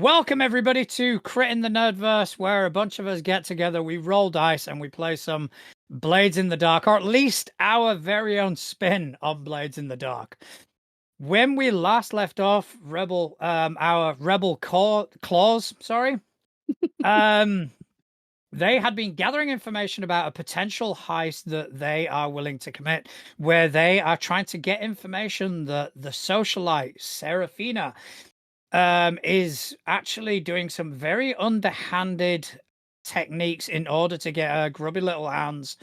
Welcome everybody to Crit in the Nerdverse, where a bunch of us get together, we roll dice, and we play some Blades in the Dark, or at least our very own spin on Blades in the Dark. When we last left off, our rebel claws, they had been gathering information about a potential heist that they are willing to commit, where they are trying to get information that the socialite Serafina is actually doing some very underhanded techniques in order to get her grubby little hands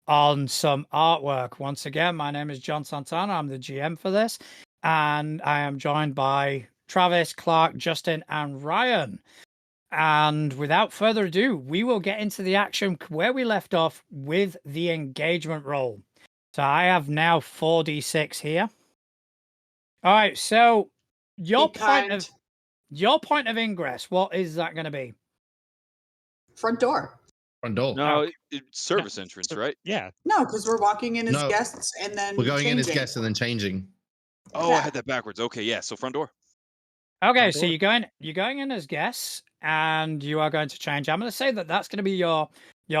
on some artwork. Once again, my name is John Santana. I'm the GM for this, and I am joined by Travis, Clark, Justin, and Ryan. And without further ado, we will get into the action where we left off with the engagement roll. So I have now 4d6 here. All right, so your point of ingress, what is that going to be? Front door. Front door. No, it's service entrance, right? Yeah. No, because we're walking in as guests and then we're going changing. in as guests and then changing. Oh, Yeah. I had that backwards. Okay, yeah. So front door. Okay, so you're going in as guests, and you are going to change. I'm going to say that that's going to be your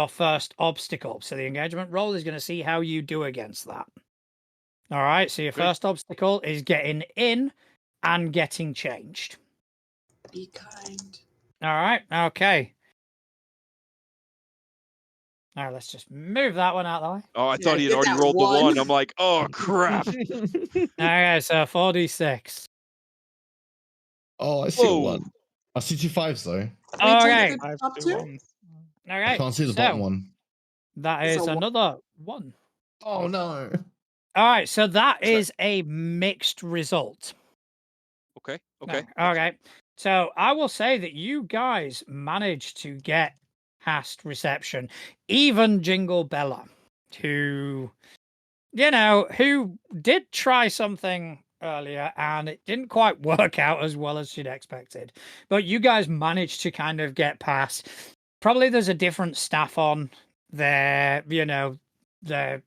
first obstacle. So the engagement roll is going to see how you do against that. All right. So your first obstacle is getting in and getting changed. Be kind. All right. Okay. All right, let's just move that one out of the way. Oh, I Yeah, thought he had get already that rolled one. the one. I'm like, oh crap. Okay, so 4d6. Oh, I see Whoa. one. I see 2 5s though. We Okay. took the top two? Okay. I can't see the bottom one. That It's is a one. another one. Oh no. All right, so that is a mixed result. Okay. Okay. Okay. So I will say that you guys managed to get past reception. Even Jingle Bella, who did try something earlier and it didn't quite work out as well as she'd expected. But you guys managed to kind of get past. Probably there's a different staff on there, they A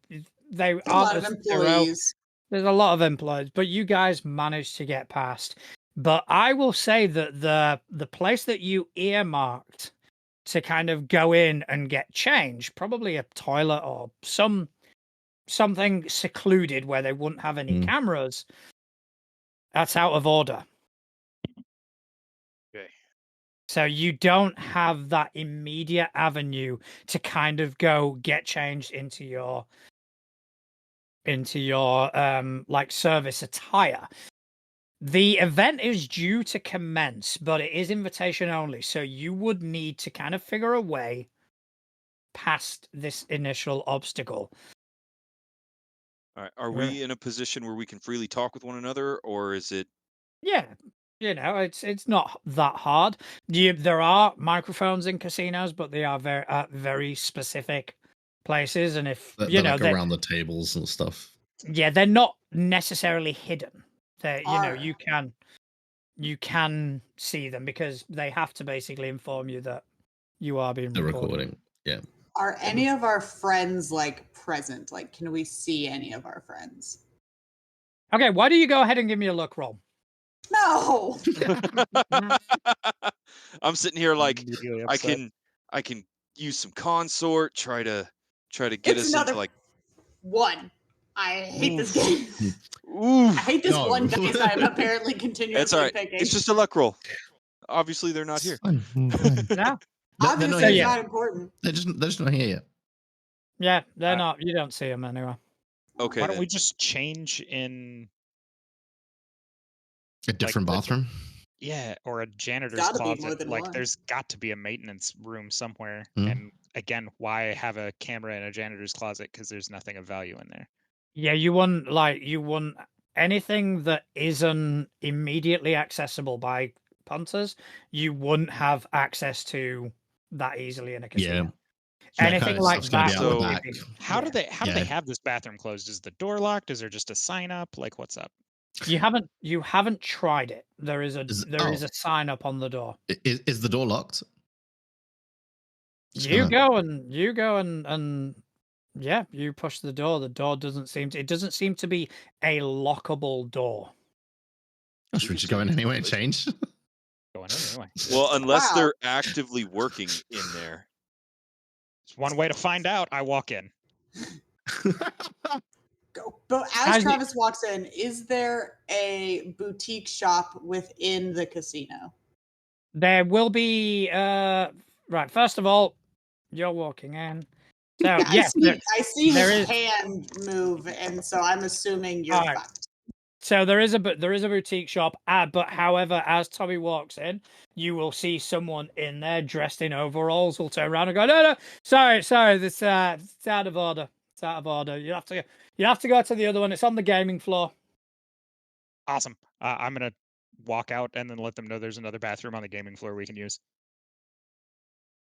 aren't lot of as employees. there's a lot of employees, but you guys managed to get past. But I will say that the place that you earmarked to kind of go in and get changed, probably a toilet or something secluded where they wouldn't have any cameras, that's out of order. Okay. So you don't have that immediate avenue to kind of go get changed into your like service attire. The event is due to commence, but it is invitation only, so you would need to kind of figure a way past this initial obstacle. All right. Are we in a position where we can freely talk with one another, or is it? Yeah, it's not that hard. There are microphones in casinos, but they are very specific places, and if They're like around the tables and stuff. Yeah, they're not necessarily hidden. They, Are. you can see them because they have to basically inform you that you are being The recorded. recording. Yeah. Are any of our friends present? Can we see any of our friends? Okay, why do you go ahead and give me a look roll? No. I'm sitting here like Immediately I upset. can use some consort, try to get It's us another into one. I hate this game. Ooh. I hate this No. one dice I'm apparently continuously It's all right. picking. It's just a luck roll. Obviously, they're not here. Fine. No? They're Obviously, not it's here. not important. They're just not here yet. Yeah, they're not. You don't see them anywhere. Okay. Why don't then. we just change in, A different the- bathroom. or a janitor's Gotta be more closet? than Like, one. there's got to be a maintenance room somewhere. Mhm. And again, why have a camera in a janitor's closet? Because there's nothing of value in there. Yeah, you wouldn't anything that isn't immediately accessible by punters. You wouldn't have access to that easily in a casino. That Anything kind of like stuff's gonna that. be out the would back. be- How do they Yeah. have this bathroom closed? Is the door locked? Is there just a sign up? Like, what's up? You haven't tried it. There is a sign up on the door. Is the door locked? You go and yeah, you push the door. The door doesn't seem to be a lockable door. Should we just go in anyway and change? going in anyway. Well, unless Wow. they're actively working in there. It's one way to find out. I walk in. Go. But As as you- Travis walks in, is there a boutique shop within the casino? There will be right. First of all, you're walking in. So Yeah, yes, I see there his is- hand move, and so I'm assuming you're Alright. fucked. So there is a boutique shop, but however, as Tommy walks in, you will see someone in there dressed in overalls. Will turn around and go, "No, sorry, this it's out of order. It's out of order. You have to go to the other one. It's on the gaming floor." Awesome. I'm gonna walk out and then let them know there's another bathroom on the gaming floor we can use.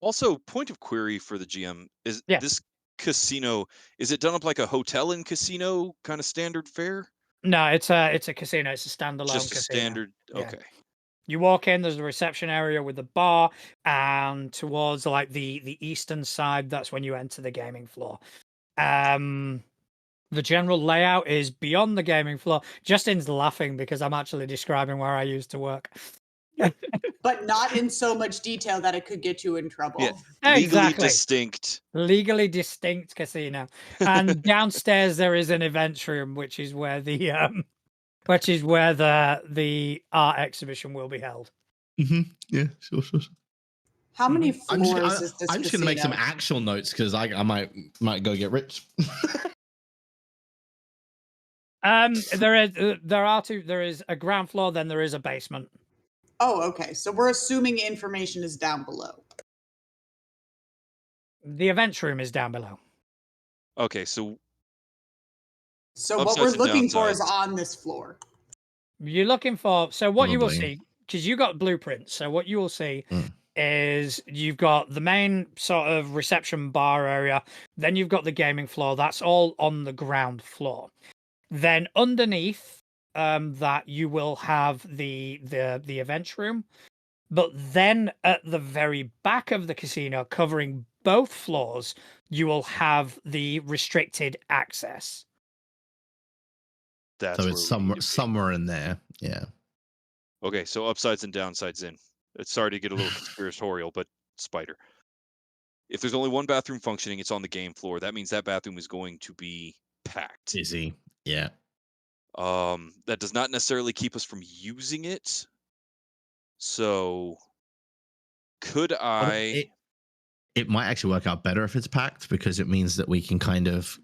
Also, point of query for the GM is Yes. this casino, is it done up like a hotel and casino kind of standard fare? No, it's a casino. It's a standalone Just a casino. standard. Yeah. Okay. You walk in, there's a reception area with a bar, and towards like the eastern side, that's when you enter the gaming floor. The general layout is beyond the gaming floor. Justin's laughing because I'm actually describing where I used to work. But not in so much detail that it could get you in trouble. Yeah. Legally Exactly. distinct. Legally distinct casino. And downstairs there is an events room, which is where the art exhibition will be held. Yeah, sure. How many I'm floors is this just going to make some casino? actual notes because I might go get rich. There is a ground floor, then there is a basement. Oh, okay. So we're assuming information is down below. The events room is down below. Okay, so So what Upsides we're and looking for is downsides. on this floor. You're looking for what you will Probably. see, because you got blueprints. So what you will see Mm. is you've got the main sort of reception bar area, then you've got the gaming floor. That's all on the ground floor. Then underneath that you will have the events room, but then at the very back of the casino, covering both floors, you will have the restricted access. that's So where it's we need to be. somewhere in there. Yeah. Okay, so upsides and downsides in. It's sorry to get a little conspiratorial, but spider. If there's only one bathroom functioning, it's on the game floor. That means that bathroom is going to be packed. Busy. Yeah. That does not necessarily keep us from using it. So could I It might actually work out better if it's packed because it means that we can kind of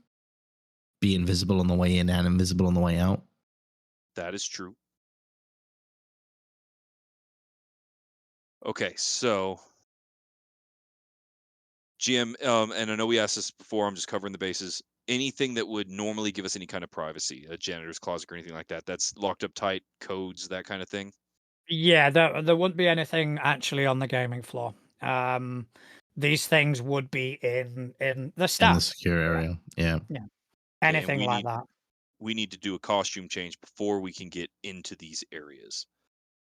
be invisible on the way in and invisible on the way out. That is true. Okay, so GM, and I know we asked this before, I'm just covering the bases. Anything that would normally give us any kind of privacy, a janitor's closet or anything like that, that's locked up tight, codes, that kind of thing? Yeah, there wouldn't be anything actually on the gaming floor. These things would be in the In the staff. secure area. Yeah. Anything we like need- that. We need to do a costume change before we can get into these areas.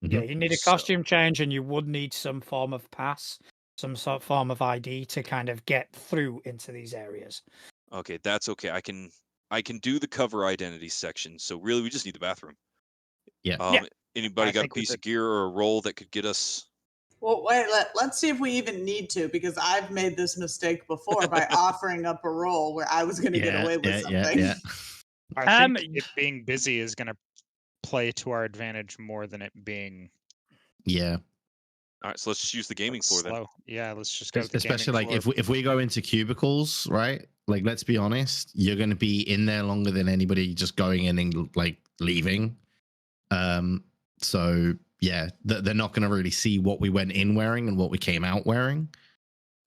Yeah, you need a So- costume change, and you would need some form of pass, some sort of form of ID to kind of get through into these areas. Okay, that's okay. I can do the cover identity section. So really, we just need the bathroom. Yeah. Yeah. Anybody I got a think with piece it- of gear or a roll that could get us? Well, wait, let's see if we even need to, because I've made this mistake before by offering up a roll where I was going to get away with something. Yeah. I think Um, it being busy is going to play to our advantage more than it being Yeah. All right, so let's just use the gaming floor then. slow. Yeah, let's just go. To the Especially gaming like floor. if we go into cubicles, right? Like let's be honest, you're going to be in there longer than anybody just going in and like leaving. So yeah, they're not going to really see what we went in wearing and what we came out wearing,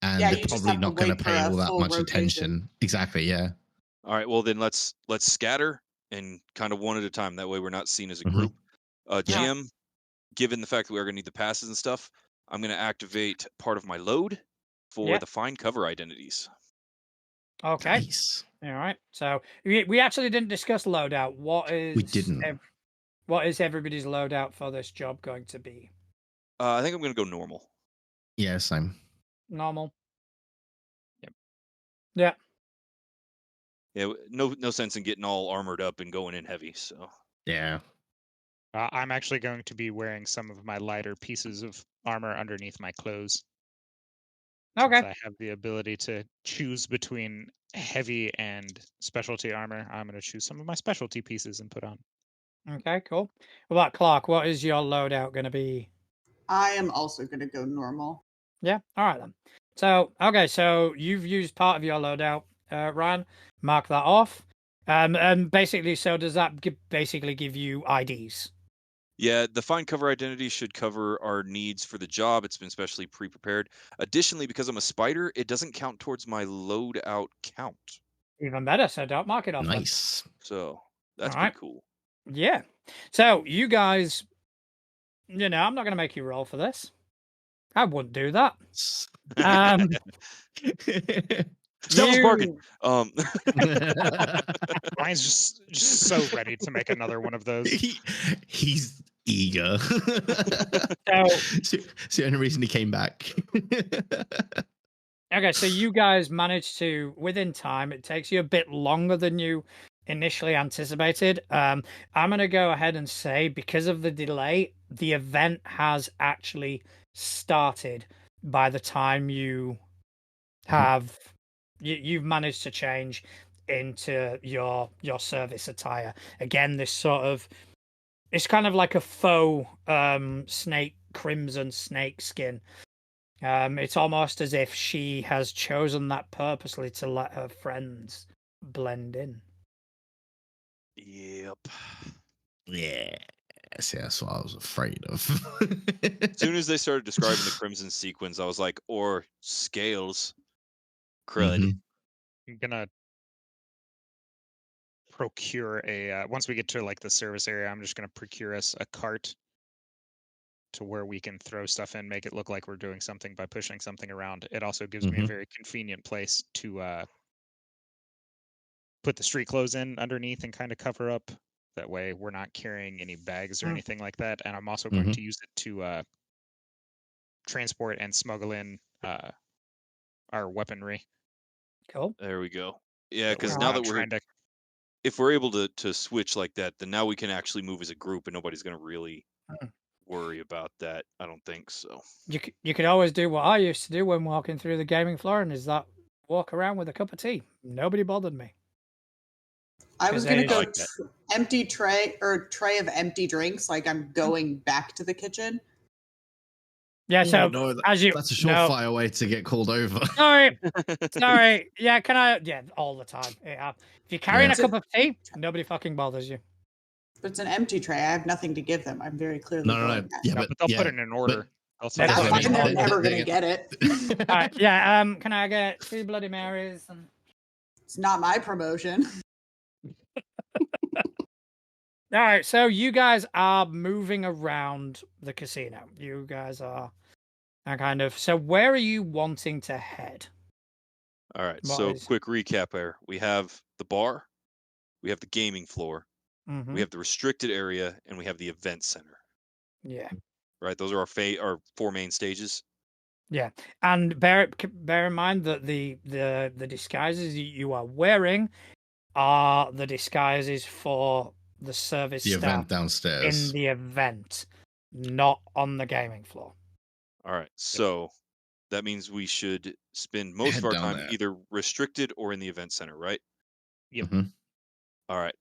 and Yeah, they're you just probably have to not going wait to for pay a all that full much rotation. attention. Exactly. Yeah. All right, well then let's scatter and kind of one at a time. That way we're not seen as a Mhm. group. Yeah. GM, given the fact that we're going to need the passes and stuff, I'm going to activate part of my load for Yeah. the find cover identities. Okay. Nice. All right. So we actually didn't discuss loadout. What is didn't. What is everybody's loadout for this job going to be? I think I'm going to go normal. Yeah. Same. Normal. Yep. Yeah. Yeah, no sense in getting all armored up and going in heavy. So Yeah. I'm actually going to be wearing some of my lighter pieces of armor underneath my clothes. Okay. Since I have the ability to choose between heavy and specialty armor, I'm going to choose some of my specialty pieces and put on. Okay, cool. What about Clark? What is your loadout going to be? I am also going to go normal. Yeah. All right then. So okay, so you've used part of your loadout, Ryan. Mark that off. And basically, so does that basically give you IDs? Yeah, the find cover identity should cover our needs for the job. It's been specially pre-prepared. Additionally, because I'm a spider, it doesn't count towards my loadout count. Even better. So don't mark it off. Then. Nice. So that's All right. pretty cool. Yeah. So you guys, I'm not going to make you roll for this. I wouldn't do that. Um, Devil's bargain. Ryan's just so ready to make another one of those. He's eager. So, it's the only reason he came back. okay, so you guys managed to, within time, it takes you a bit longer than you initially anticipated. I'm going to go ahead and say, because of the delay, the event has actually started by the time you have you've managed to change into your service attire. Again, this sort of, it's kind of like a faux crimson snake skin. It's almost as if she has chosen that purposely to let her friends blend in. Yep. Yeah. See, that's what I was afraid of. As soon as they started describing the crimson sequins, I was like, or scales. Crud. Mhm. I'm gonna procure a once we get to like the service area, I'm just gonna procure us a cart to where we can throw stuff in, make it look like we're doing something by pushing something around. It also gives me a Mhm. very convenient place to put the street clothes in underneath and kind of cover up. That way we're not carrying any bags or anything like that. And I'm also going to use it to transport and smuggle in our weaponry. Cool. There we go. Yeah, that because we're now not that we're trying to if we're able to switch like that, then now we can actually move as a group, and nobody's gonna really Mm. worry about that. I don't think so. You could always do what I used to do when walking through the gaming floor, and is that walk around with a cup of tea. Nobody bothered me. I was going to go like that. empty tray of empty drinks. Like I'm going back to the kitchen. Yeah, so no, as you that's a no, surefire way to get called over. sorry. Yeah, can I? Yeah, all the time. Yeah. If you're carrying a Yeah. cup of tea, nobody fucking bothers you. But it's an empty tray. I have nothing to give them. I'm very clearly No. going back. Yeah, no, but they'll yeah, put it in order. They'll say That's That's what I fine. mean. They're never going to get it. All right, yeah. Can I get 2 Bloody Marys? And... It's not my promotion. All right, so you guys are moving around the casino. You guys are kind of. So where are you wanting to head? All right. What So is- quick recap here. We have the bar, we have the gaming floor, Mhm. we have the restricted area, and we have the event center. Yeah. Right? Those are our 4 main stages. Yeah, and bear in mind that the disguises you are wearing are the disguises for the service the staff event downstairs. in the event, not on the gaming floor. All right. So that means we should spend most of Head our down time there. either restricted or in the event center, right? Yep. Mhm. All right.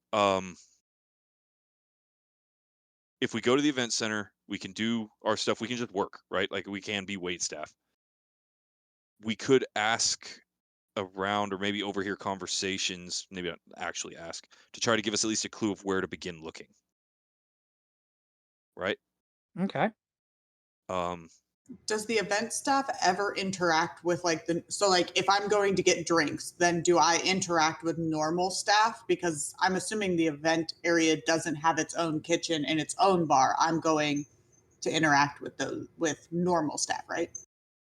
If we go to the event center, we can do our stuff. We can just work, right? Like we can be wait staff. We could ask around or maybe overhear conversations, maybe not actually ask, to try to give us at least a clue of where to begin looking. Right? Okay. Does the event staff ever interact with like if I'm going to get drinks, then do I interact with normal staff? Because I'm assuming the event area doesn't have its own kitchen and its own bar. I'm going to interact with normal staff, right?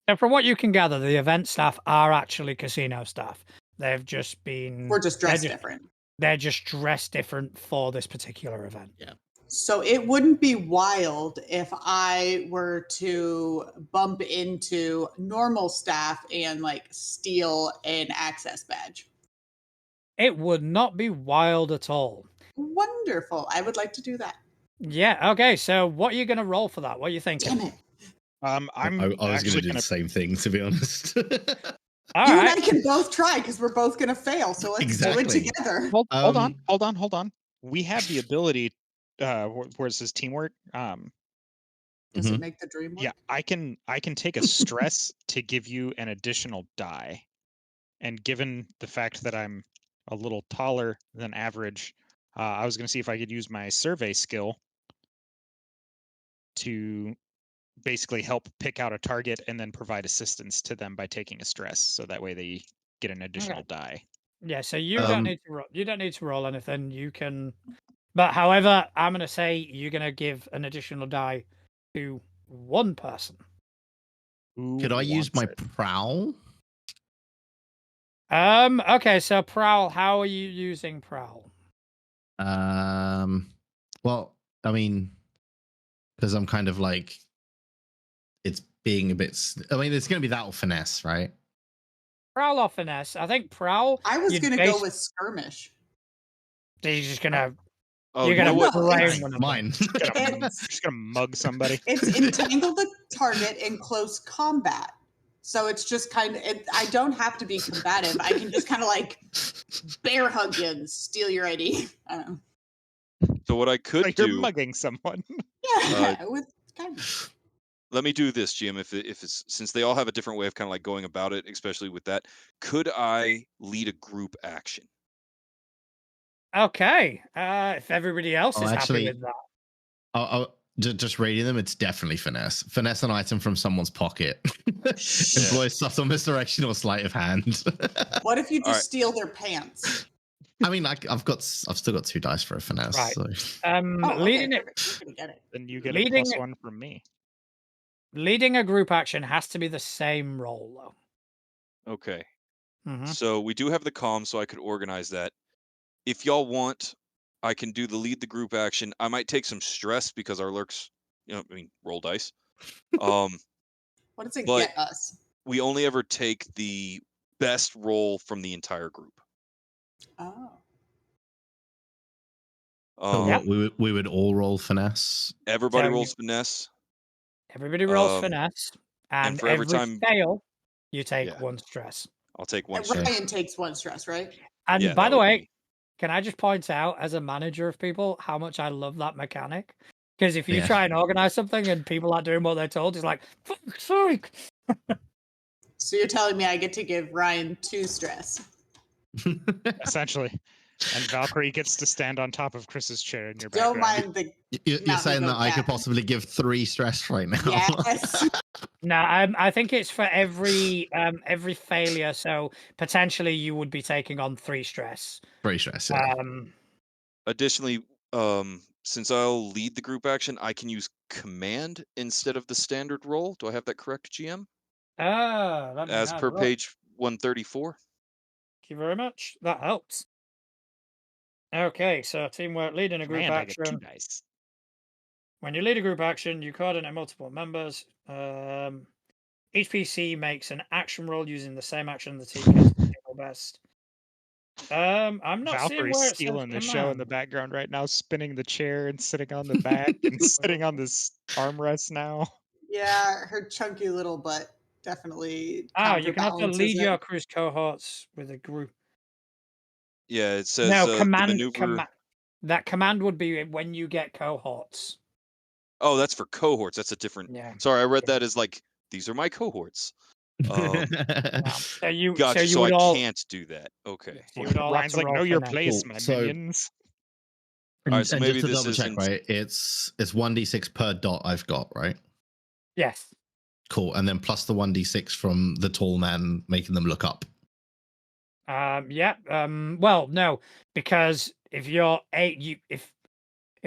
So from what you can gather, the event staff are actually casino staff. They've just been We're just dressed different. They're just dressed different for this particular event. Yeah. So it wouldn't be wild if I were to bump into normal staff and like steal an access badge. It would not be wild at all. Wonderful. I would like to do that. Yeah. Okay. So what are you going to roll for that? What are you thinking? Damn it. I'm I was going actually to do gonna the same thing, to be honest. All You right. and I can both try because we're both going to fail. So let's Exactly. do it together. hold on. We have the ability where it says teamwork. Does it make the dream work? Yeah, I can take a stress to give you an additional die. And given the fact that I'm a little taller than average, I was going to see if I could use my survey skill to basically help pick out a target and then provide assistance to them by taking a stress, so that way they get an additional die. Yeah. So you don't need to roll. You don't need to roll anything. You can. But however, I'm going to say you're going to give an additional die to one person. Could I use my prowl? Okay. So Prowl, how are you using Prowl? Well, I mean, because I'm kind of like, it's being a bit. I mean, it's going to be that or finesse, right? Prowl or finesse? I think Prowl. I was going to go with skirmish. You're just gonna. Oh, You're you know gonna what? brain one of them. Mine. Just gonna mug somebody. It's entangle the target in close combat. So it's just kind of, I don't have to be combative. I can just kind of like bear hug you and steal your ID. I don't know. So what I could Like do, you're mugging someone. Yeah, with kind of. let me do this, Jim. If it's since they all have a different way of kind of like going about it, especially with that, could I lead a group action? Okay. If everybody else is actually, happy with that. Just reading them, it's definitely finesse. Finesse an item from someone's pocket. Employ subtle misdirection or sleight of hand. What if you just steal their pants? I mean, I've still got 2 dice for a finesse. Right. So. Leading it. You're gonna get it. Then you get Leading- a +1 from me. Leading a group action has to be the same roll, though. Okay. Mhm. So we do have the comm, so I could organize that. If y'all want, I can do the lead the group action. I might take some stress because our lurks, roll dice. What does it but get us? we only ever take the best roll from the entire group. Oh. So what, we would all roll finesse. Everybody rolls finesse. Everybody rolls finesse, and for every time fail, you take 1 stress. I'll take 1 And stress. Ryan takes 1 stress, right? And Yeah, by that the would way, be- can I just point out, as a manager of people, how much I love that mechanic? Because if you Yeah. try and organize something and people aren't doing what they're told, it's like, fuck's sake. So you're telling me I get to give Ryan 2 stress? Essentially. And Valkyrie gets to stand on top of Chris's chair in your Don't background. mind the. You're saying that I could possibly give 3 stress right now? Yes. No, I think it's for every failure. So potentially you would be taking on 3 stress. 3 stress. Yeah. Additionally, since I'll lead the group action, I can use command instead of the standard roll. Do I have that correct, GM? As per page 134. Thank you very much. That helps. Okay, so teamwork, leading a group Command, I action. get 2 dice. When you lead a group action, you coordinate multiple members. Each PC makes an action roll using the same action the team gets the single best. I'm not seeing Valkyrie's where it stealing says the show in the background right now, spinning the chair and sitting on the back and sitting on this armrest now. Yeah, her chunky little butt definitely. You can also lead your cruise cohorts with a group. Yeah, it says No, command. the maneuver. That command would be when you get cohorts. Oh, that's for cohorts. That's a different. Yeah. Sorry, I read that as like these are my cohorts. So you, Gotcha. so you I all can't do that. Okay. you would all have Ryan's to like, roll know your finesse. place, Cool. my So- minions. And, All right, so and maybe just to this double check, isn't- right? It's 1d6 per dot I've got, right? Yes. Cool. And then plus the 1d6 from the tall man making them look up. Yeah. Well, no, because if you're if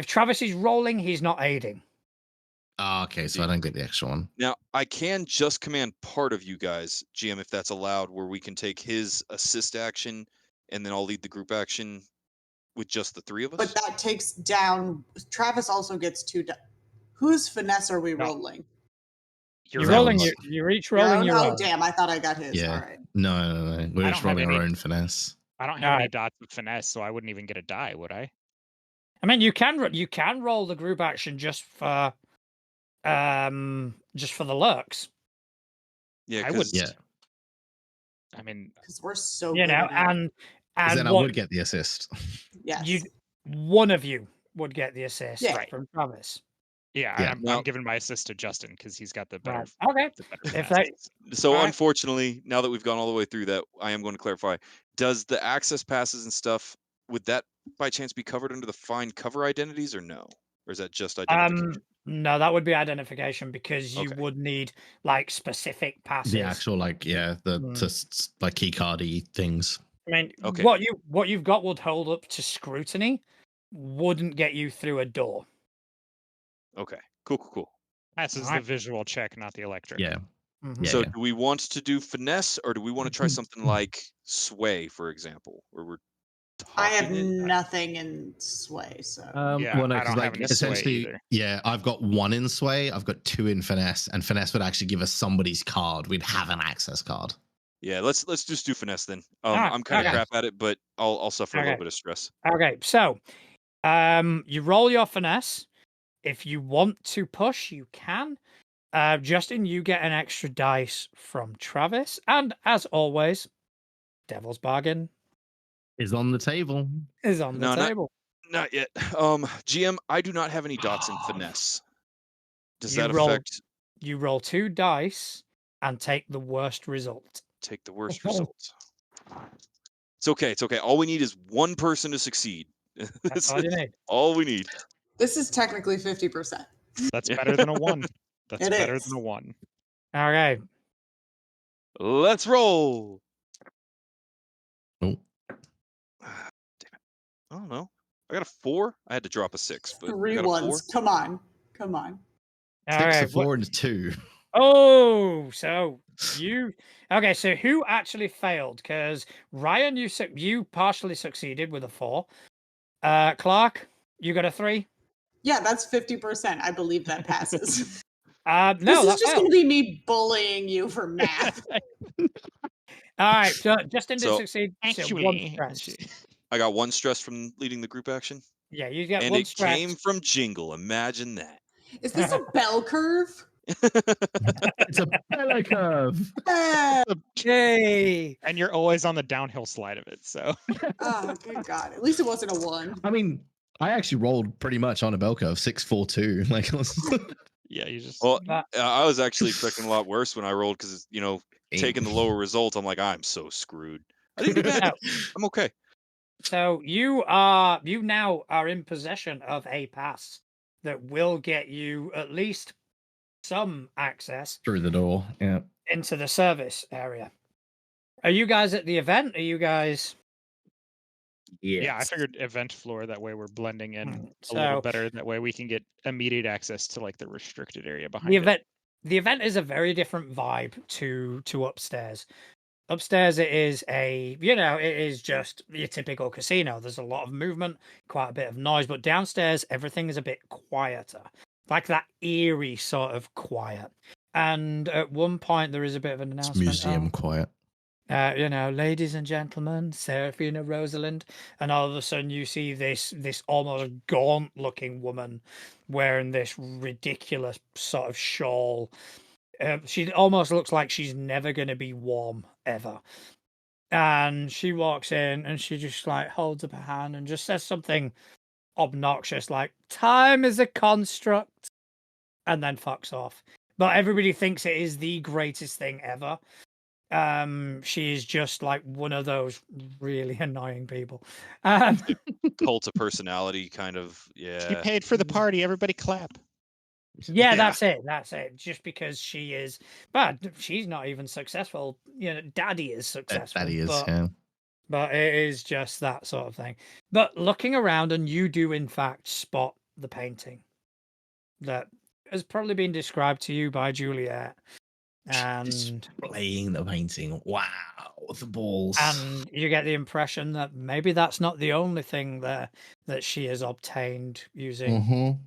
Travis is rolling, he's not aiding. Ah, okay, so I don't get the extra one. Now, I can just command part of you guys, GM, if that's allowed, where we can take his assist action and then I'll lead the group action with just the 3 of us. But that takes down. Travis also gets 2. Whose finesse are we rolling? You're rolling. You're each rolling your own. Oh, damn! I thought I got his. Yeah. All right. No. We're I just don't have rolling our any- own finesse. I don't have any dots of finesse, so I wouldn't even get a die, would I? I mean, you can roll the group action just for the lurks. Yeah, I would. Yeah. I mean, Because we're so You good know, at it. and Then I what would get the assist. Yes. one of you would get the assist Yeah. from Travis. yeah, Yeah. I'm Now- giving my assist to Justin because he's got the better. Right. Okay. The better If passes. So Alright. unfortunately, now that we've gone all the way through that, I am going to clarify. Does the access passes and stuff, would that by chance be covered under the find cover identities or no? Or is that just identification? No, that would be identification because you Okay. would need like specific passes. The actual like key cardy things. I mean, Okay. what you've got would hold up to scrutiny, wouldn't get you through a door. Okay. Cool. Passes the Alright. visual check, not the electric. Yeah. Mhm. Yeah. So do we want to do finesse or do we want to try something like sway, for example, where we're I have talking in? nothing in sway, so Yeah, well, no, I 'cause, don't like, have any sway essentially, either. yeah, I've got 1 in sway, I've got 2 in finesse, and finesse would actually give us somebody's card. We'd have an access card. Yeah, let's just do finesse then. Alright, I'm kind of okay. crap at it, but I'll suffer a Okay. little bit of stress. Okay, so you roll your finesse. If you want to push, you can. Justin, you get an extra dice from Travis, and as always, Devil's Bargain Is on the table. is on the No, table. Not yet. GM, I do not have any dots in finesse. Does You that roll- affect You roll 2 dice and take the worst result. take the worst result? It's okay. All we need is one person to succeed. That's all you need. All we need. this is technically 50%. That's Yeah. better than a 1. That's It better is. than a 1. Okay. Let's roll. Oh. Damn it. I don't know. I got a 4. I had to drop a 6, but I 3 got a 4. ones. Come on. 6, Okay. a 4, and a 2. Oh, so you okay? So who actually failed? Because Ryan, you partially succeeded with a 4. Clark, you got a 3. Yeah, that's 50%. I believe that passes. No, this that is just going to be me bullying you for math. All right, so Justin did So, succeed. So one Actually, stress. I got 1 stress from leading the group action, Yeah, you get and one it stress. came from Jingle. Imagine that. Is this a bell curve? It's a belly curve. Yay! and you're always on the downhill slide of it. So Oh, good God. At least it wasn't a 1. I mean, I actually rolled pretty much on a bell curve, 6, 4, 2. Like, yeah, you just Well, But- I was actually expecting a lot worse when I rolled because taking the lower result, I'm like, I'm so screwed. I didn't do bad. No. I'm okay. So you now are in possession of a pass that will get you at least some access through the door. Yeah. into the service area. Are you guys at the event? Are you guys? yeah, I figured event floor. That way we're blending in a little So better. That way we can get immediate access to like the restricted area behind the it. event, the event is a very different vibe to upstairs. Upstairs, it is it is just your typical casino. There's a lot of movement, quite a bit of noise, but downstairs, everything is a bit quieter, like that eerie sort of quiet. And at one point, there is a bit of an It's announcement. museum quiet. Ladies and gentlemen, Seraphina Rosalind, and all of a sudden you see this almost gaunt-looking woman wearing this ridiculous sort of shawl. She almost looks like she's never going to be warm ever. And she walks in and she just like holds up her hand and just says something obnoxious like, "Time is a construct," and then fucks off. But everybody thinks it is the greatest thing ever. She is just like one of those really annoying people. Cult of personality, kind of. She Yeah. paid for the party. Everybody clap. Yeah, Yeah. that's it. Just because she is, but she's not even successful. Daddy is successful. That is, but, yeah. but it is just that sort of thing. But looking around, and you do in fact spot the painting that has probably been described to you by Juliet, and Displaying the painting. Wow, the balls. and you get the impression that maybe that's not the only thing that she has obtained using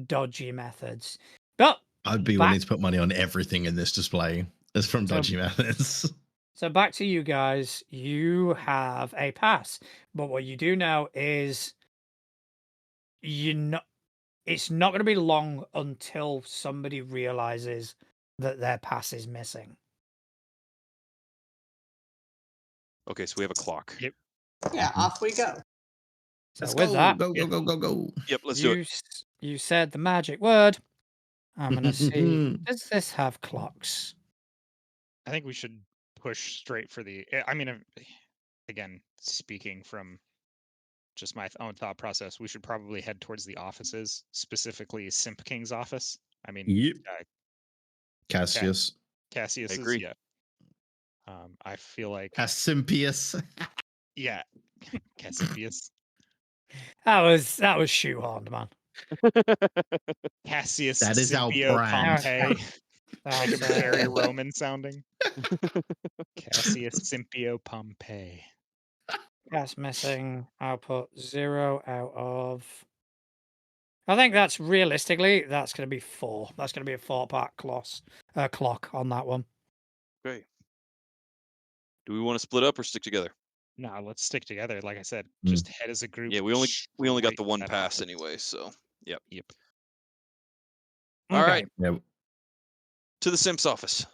dodgy methods. But I'd be willing to put money on everything in this display. It's from So- dodgy methods. So back to you guys. You have a pass, but what you do know is it's not going to be long until somebody realizes that their pass is missing. Okay, so we have a clock. Yep. Yeah, off we go. So Let's with go. that, Go. Yep, let's do it. you said the magic word. I'm going to see. Does this have clocks? I think we should push straight for the. I mean, again, speaking from just my own thought process, we should probably head towards the offices, specifically Simp King's office. I mean, Yep. Cassius. Cassius's. agree. Yeah. I feel like Cassimpius. yeah, Cassius. That was shoehorned, man. Cassius That is our Scipio brand. Pompey. That Make was, it very Roman sounding. Cassius Scipio Pompey. that's missing. I'll put 0 out of. I think that's realistically that's going to be 4. That's going to be a 4-part clock on that one. Okay. Do we want to split up or stick together? No, let's stick together. Like I said, just head as a group. Yeah, we only got straight the to one that pass office. anyway, so yep. Okay. All right, Yep. to the Simp's office.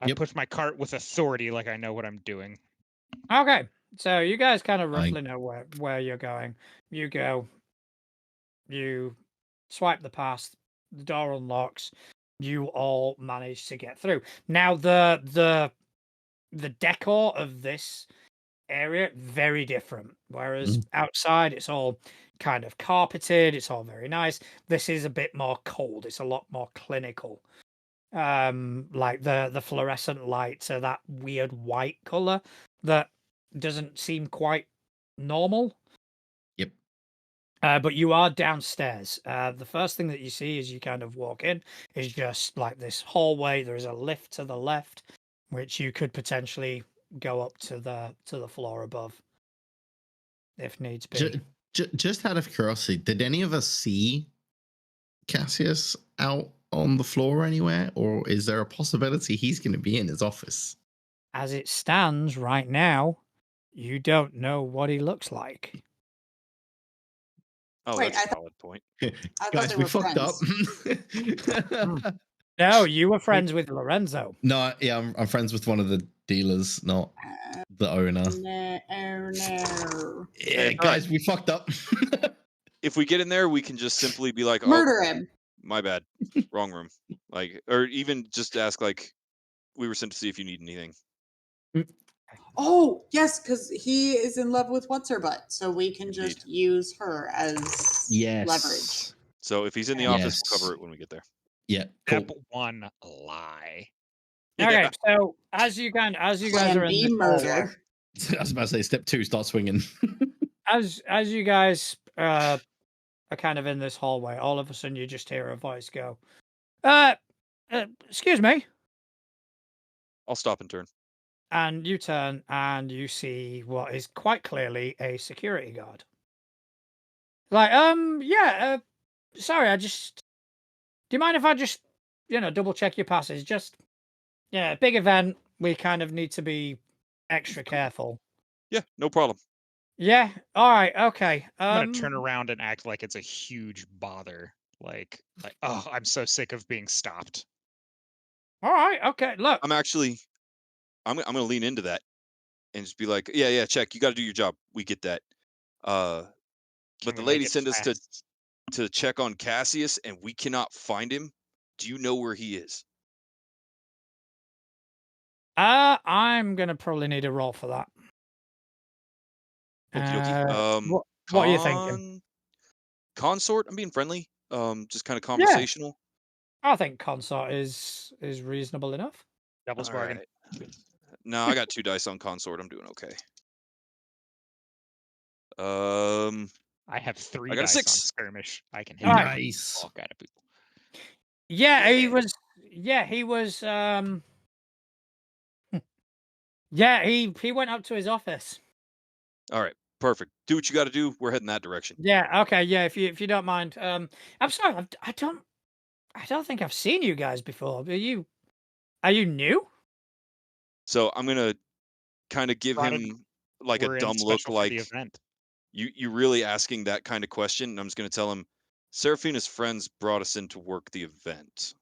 I push my cart with authority, like I know what I'm doing. Okay. So you guys kind of roughly know where you're going. You go. You swipe the pass. The door unlocks. You all manage to get through. Now the decor of this area very different. Whereas outside it's all kind of carpeted, it's all very nice. This is a bit more cold. It's a lot more clinical. Like the fluorescent lights are that weird white color that doesn't seem quite normal. Yep. But you are downstairs. The first thing that you see as you kind of walk in is just like this hallway. There is a lift to the left, which you could potentially go up to the floor above if needs be. Just out of curiosity, did any of us see Cassius out on the floor anywhere, or is there a possibility he's going to be in his office? As it stands right now, you don't know what he looks like. Oh, Wait, that's a valid point. Guys, we fucked up. No, you were friends with Lorenzo. No, yeah, I'm friends with one of the dealers, not the owner. No. Yeah, guys, we fucked up. If we get in there, we can just simply be like, Murder him. My bad, wrong room. Like, or even just ask like, we were sent to see if you need anything. Oh, yes, because he is in love with what's her butt, so we can just use her as leverage. So if he's in the office, we'll cover it when we get there. Yeah, cool. Step 1, lie. Okay, so as you guys Plan are in B, this murder. hallway, I was about to say step 2, start swinging. as you guys are kind of in this hallway, all of a sudden you just hear a voice go, excuse me. I'll stop and turn. And you turn and you see what is quite clearly a security guard. Like, yeah, sorry, do you mind if I just, double check your passes? Just, big event. We kind of need to be extra careful. Yeah, no problem. Yeah, all right, okay. I'm gonna turn around and act like it's a huge bother. Like, oh, I'm so sick of being stopped. All right, okay. Look, I'm gonna lean into that and just be like, yeah, check. You got to do your job. We get that. But the lady sent us to check on Cassius, and we cannot find him. Do you know where he is? I'm gonna probably need a roll for that. Okey-dokey. What are you thinking? Consort? I'm being friendly. Just kind of conversational. Yeah. I think consort is reasonable enough. Devil's bargain. Right. No, I got 2 dice on consort. I'm doing okay. I have 3 I got a dice 6. on skirmish. I can hit Nice. all kind of people. Yeah, he was. Yeah, he was. Yeah, he went up to his office. All right, perfect. Do what you got to do. We're heading that direction. Yeah. Okay. Yeah. If you don't mind. I'm sorry. I don't think I've seen you guys before. Are you new? So I'm gonna kind of give him like a dumb look, for like the event. You really asking that kind of question? And I'm just going to tell him, Seraphina's friends brought us in to work the event.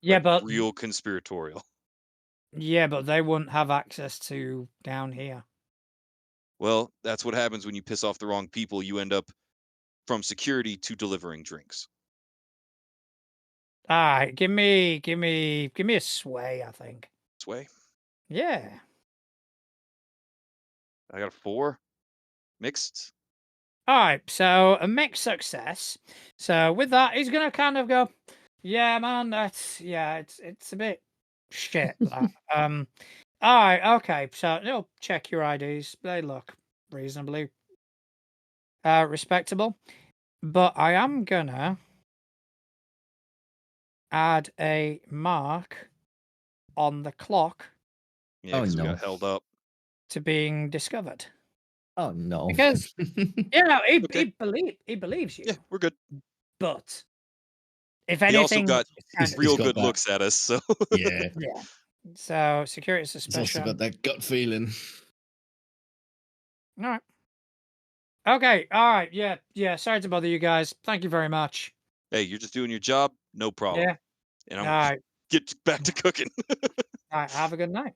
Yeah, Like, but real conspiratorial. yeah, but they wouldn't have access to down here. Well, that's what happens when you piss off the wrong people. You end up from security to delivering drinks. All right, give me a sway, I think. Sway. Yeah. I got a 4. Mixed. All right, so a mixed success. So with that, he's gonna kind of go, "Yeah, man, it's a bit shit." That. All right, okay. So you'll check your IDs. They look reasonably respectable, but I am gonna add a mark on the clock Yeah, Oh, because we no. got held up. to being discovered. Oh no. Because he Okay. he believes you, Yeah, we're good. but if He also anything, got it's kind He's of, real got good that. looks at us, so Yeah. yeah. So security He's also suspicion. got that gut feeling. All right. Okay. All right. Yeah. Sorry to bother you guys. Thank you very much. hey, you're just doing your job, no problem. Yeah. And All I'm right. get back to cooking. All right. Have a good night.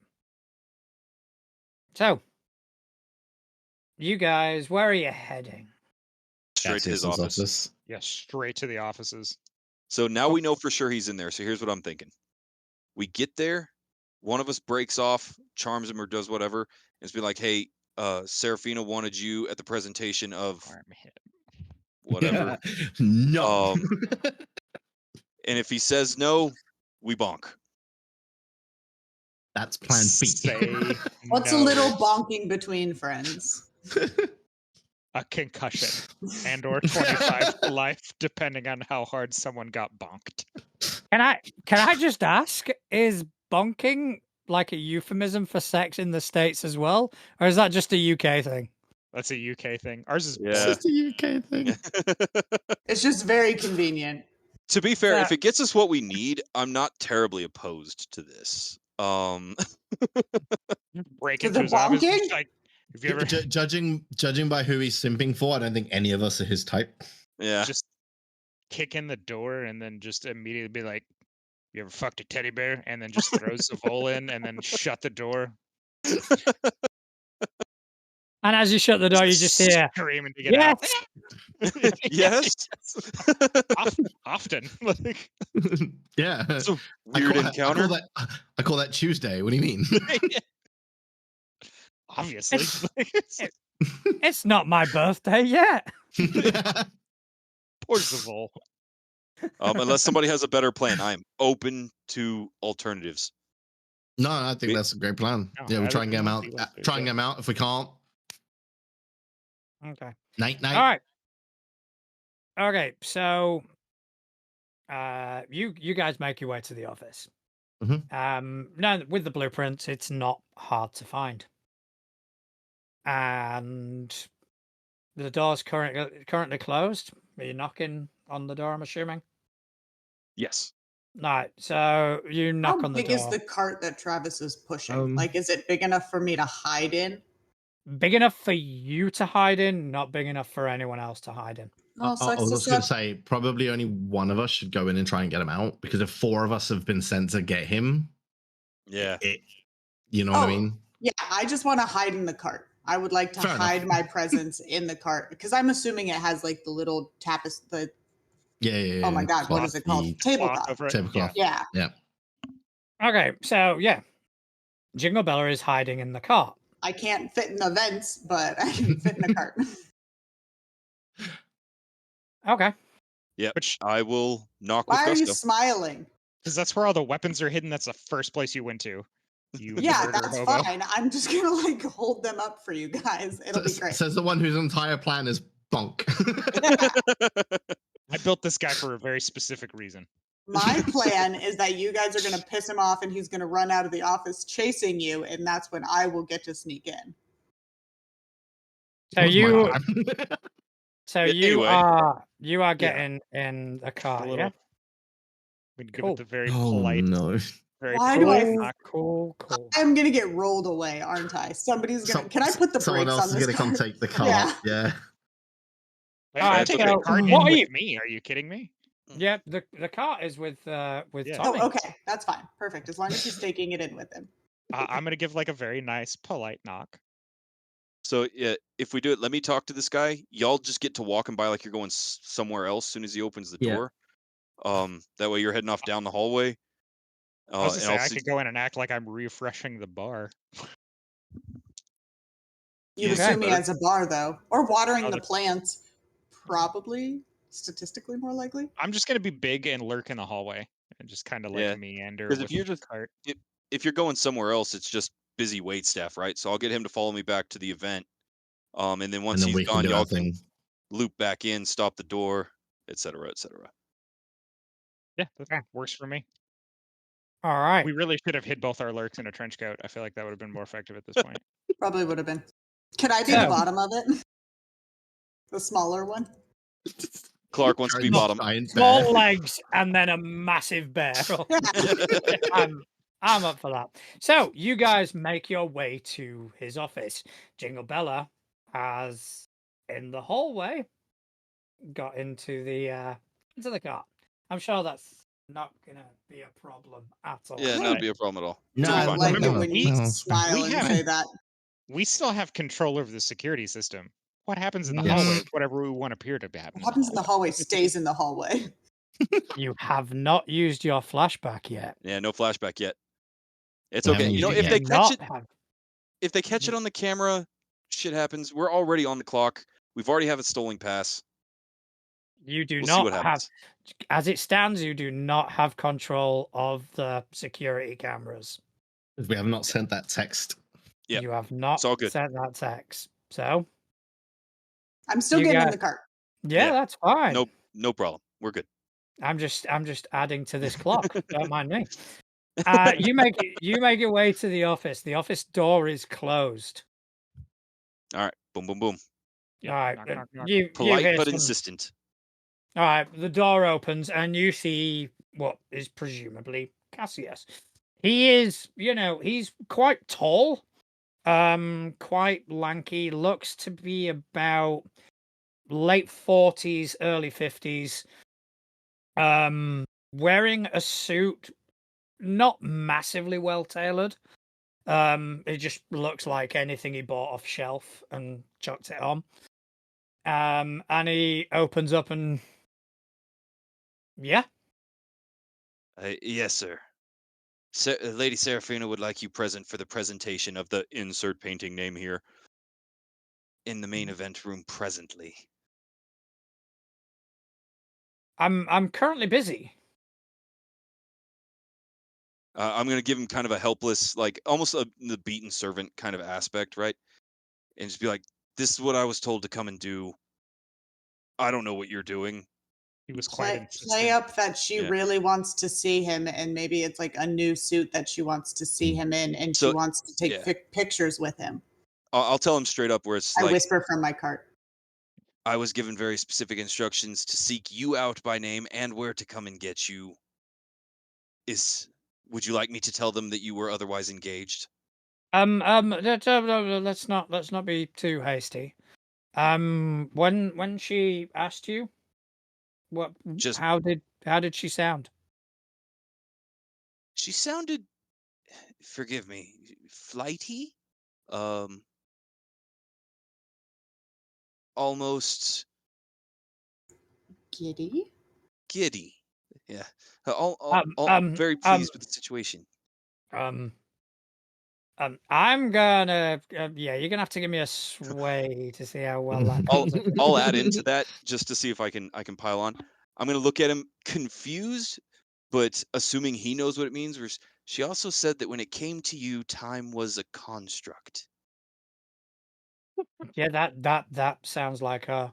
So, you guys, where are you heading? Straight to his Cassius's office. Yeah, straight to the offices. So now we know for sure he's in there. So here's what I'm thinking. We get there, one of us breaks off, charms him or does whatever, and it's be like, hey, Serafina wanted you at the presentation of Arm hit. whatever. No. And if he says no, we bonk. That's plan B. Say What's no. a little bonking between friends? A concussion and or 25 to life, depending on how hard someone got bonked. Can I just ask, is bonking like a euphemism for sex in the States as well? Or is that just a UK thing? That's a UK thing. Ours is It's Yeah. just a UK thing. It's just very convenient. To be fair, So- if it gets us what we need, I'm not terribly opposed to this. break To into the his office. bonking? Just like, have you ever Judging by who he's simping for, I don't think any of us are his type. Yeah. just kick in the door and then just immediately be like, "You ever fucked a teddy bear?" And then just throws the vol in and then shut the door. And as you shut the door, you just hear, screaming to get "Yes!" out. Yes. Often. Like, Yeah. It's a weird encounter. I call that Tuesday. What do you mean? obviously. It's not my birthday yet. Pours the vol. Unless somebody has a better plan, I am open to alternatives. No, I think that's a great plan. No, Yeah, we'll try and get him out. let's do Try and that. get him out. If we can't, Okay. night. All right. Okay, so you guys make your way to the office. Now with the blueprints, it's not hard to find, and the door's currently closed. Are you knocking on the door? I'm assuming. Yes. Right. So you knock How on the big door. is the cart that Travis is pushing? Like, is it big enough for me to hide in? Big enough for you to hide in, not big enough for anyone else to hide in. Oh, I was just going to say, probably only one of us should go in and try and get him out, because if 4 of us have been sent to get him, Yeah. You know what I mean? Yeah, I just want to hide in the cart. I would like to Fair hide enough. my presence in the cart, because I'm assuming it has like the little the Yeah. oh my god, what is it called? Tablecloth. Over it. Tablecloth. Yeah. Okay, so yeah, Jingle Bella is hiding in the cart. I can't fit in the vents, but I can fit in a cart. Okay. Yeah. Which, I will knock Why are with you gusto. smiling? because that's where all the weapons are hidden. That's the first place you went to. You Yeah, murder that's hobo. fine. I'm just gonna like hold them up for you guys. It'll be great. Says the one whose entire plan is bonk. I built this guy for a very specific reason. My plan is that you guys are gonna piss him off and he's gonna run out of the office chasing you, and that's when I will get to sneak in. So What's my you, plan? so Yeah, you anyway. are getting in a cart, yeah? We give Cool. it the very Oh polite, no! very Why do I- polite knock. Cool. I'm gonna get rolled away, aren't I? Somebody's gonna. Can I put the Someone brakes else on is this gonna come cart? take the car. Yeah. Yeah. I That's take okay. the cart What in are you? with me. Are you kidding me? Yeah, the cart is with Yeah. Tommy. Oh, okay. That's fine. Perfect. As long as he's taking it in with him. I'm gonna give like a very nice, polite knock. So yeah, if we do it, let me talk to this guy. Y'all just get to walking by like you're going somewhere else as soon as he opens the Yeah. door. That way you're heading off down the hallway. I was gonna And say I'll I see. could go in and act like I'm refreshing the bar. You'd Yeah, assume he better. has a bar, though. Or watering Oh, the the- plants. Probably. Statistically more likely. I'm just gonna be big and lurk in the hallway and just kind of like Yeah, meander because with if you're the just cart. if you're going somewhere else, it's just busy wait staff, right? So I'll get him to follow me back to the event. And then once And then he's we can gone, do our y'all can thing. loop back in, stop the door, etc., etc. Yeah, that works for me. All right. We really should have hid both our lurks in a trench coat. I feel like that would have been more effective at this point. Probably would have been. Could I be So- the bottom of it? The smaller one? Clark wants to be bottom. Giant Small bear. legs and then a massive bear. Yeah. I'm up for that. So you guys make your way to his office. Jingle Bella has in the hallway got into the car. I'm sure that's not gonna be a problem at all. Yeah, not be a problem at all. No, I Totally fine. like Remember, it when we- you no, smile we and have- say that. We still have control over the security system. What happens in the Yes. hallway is whatever we want appear to happen. What happens in the hallway stays in the hallway. You have not used your flashback yet. Yeah, no flashback yet. It's We okay. haven't You know, used it if yet. they Do catch not it, have. if they catch it on the camera, shit happens. We're already on the clock. We've already have a stolen pass. You do We'll see what not have, happens. as it stands, you do not have control of the security cameras. We have not sent that text. Yep. You have not It's all good. sent that text. So I'm still You getting in got- the cart. yeah, Yeah. that's fine. No problem. We're good. I'm just adding to this clock. Don't mind me. You make your way to the office. The office door is closed. All right. Boom, boom, boom. Yep, All right, knock, knock, knock. you Polite hear but some- insistent. All right, the door opens and you see what is presumably Cassius. He is, he's quite tall, quite lanky, looks to be about late 40s, early 50s. Wearing a suit, not massively well tailored. It just looks like anything he bought off shelf and chucked it on. And he opens up and yeah. Yes, sir. Lady Serafina would like you present for the presentation of the insert painting name here in the main event room presently. I'm currently busy. I'm going to give him kind of a helpless, like almost the beaten servant kind of aspect, right? And just be like, this is what I was told to come and do. I don't know what you're doing. He was quite Play insistent. up that she Yeah. really wants to see him, and maybe it's like a new suit that she wants to see him in, and So, she wants to take yeah. pictures with him. I'll tell him straight up where it's I like, whisper from my cart. I was given very specific instructions to seek you out by name and where to come and get you. Would you like me to tell them that you were otherwise engaged? Let's not be too hasty. When she asked you, Just- how did she sound? She sounded, forgive me, flighty? Almost Giddy? giddy. Yeah. Very pleased with the situation. I'm gonna you're gonna have to give me a sway to see how well that I'll comes. I'll add into that just to see if I can pile on. I'm gonna look at him confused, but assuming he knows what it means. She also said that when it came to you, time was a construct. Yeah, that sounds like her.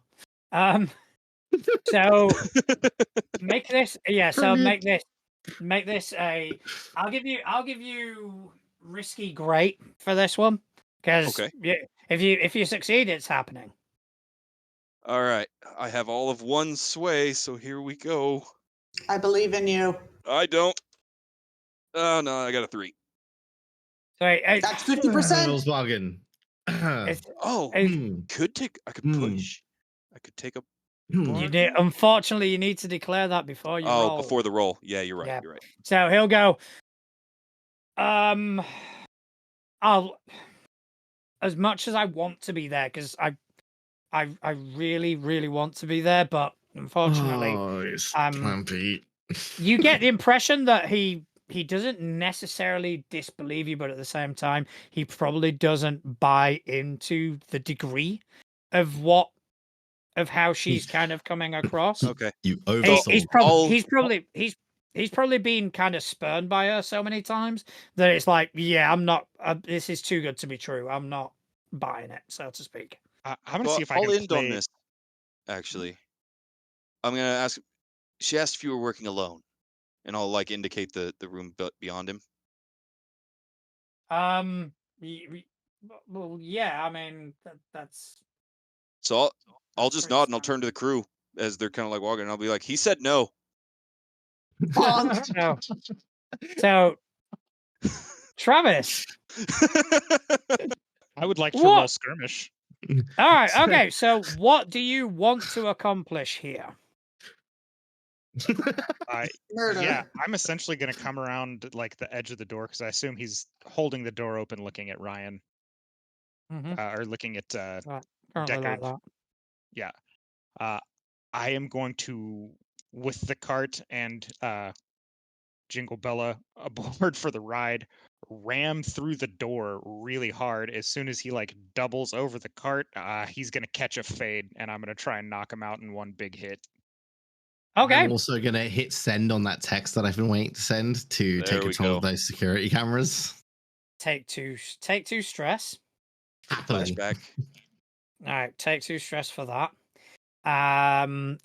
So make this so make this a I'll give you risky great for this one because Okay. if you succeed it's happening. All right. I have all of one sway, so here we go. I believe in you. I don't. Oh no, I got a 3. So That's 50%. Volkswagen. it's, Oh, it's- Hmm. I could Hmm. push. I could take a Unfortunately, you need to declare that before you roll. Before the roll. Yeah, you're right. Yeah. You're right. So he'll go. I'll, as much as I want to be there, because I really, really want to be there, but unfortunately, it's Clampy. you get the impression that he doesn't necessarily disbelieve you, but at the same time, he probably doesn't buy into the degree of how she's kind of coming across. Okay. You oversold. He's probably been kind of spurned by her so many times that it's like, yeah, I'm not. This is too good to be true. I'm not buying it, so to speak. I'm gonna see if I I'll can end play. on this. Actually, I'm gonna ask. She asked if you were working alone, and I'll like indicate the room beyond him. Well, yeah. I mean, that's. So I'll That's just pretty nod and I'll standard. turn to the crew as they're kind of like walking. And I'll be like, "He said no." So, Travis, I would like to What? roll skirmish. all right, okay. So, what do you want to accomplish here? Murder. Yeah, I'm essentially going to come around like the edge of the door because I assume he's holding the door open, looking at Ryan, or looking at Currently like Deckard. that. Yeah, I am going to, with the cart and Jingle Bella aboard for the ride, ram through the door really hard. As soon as he like doubles over the cart, he's going to catch a fade, and I'm going to try and knock him out in one big hit. Okay. I'm also going to hit send on that text that I've been waiting to send to There take we control go. of those security cameras. Take two stress. Flashback. All right, take two stress for that.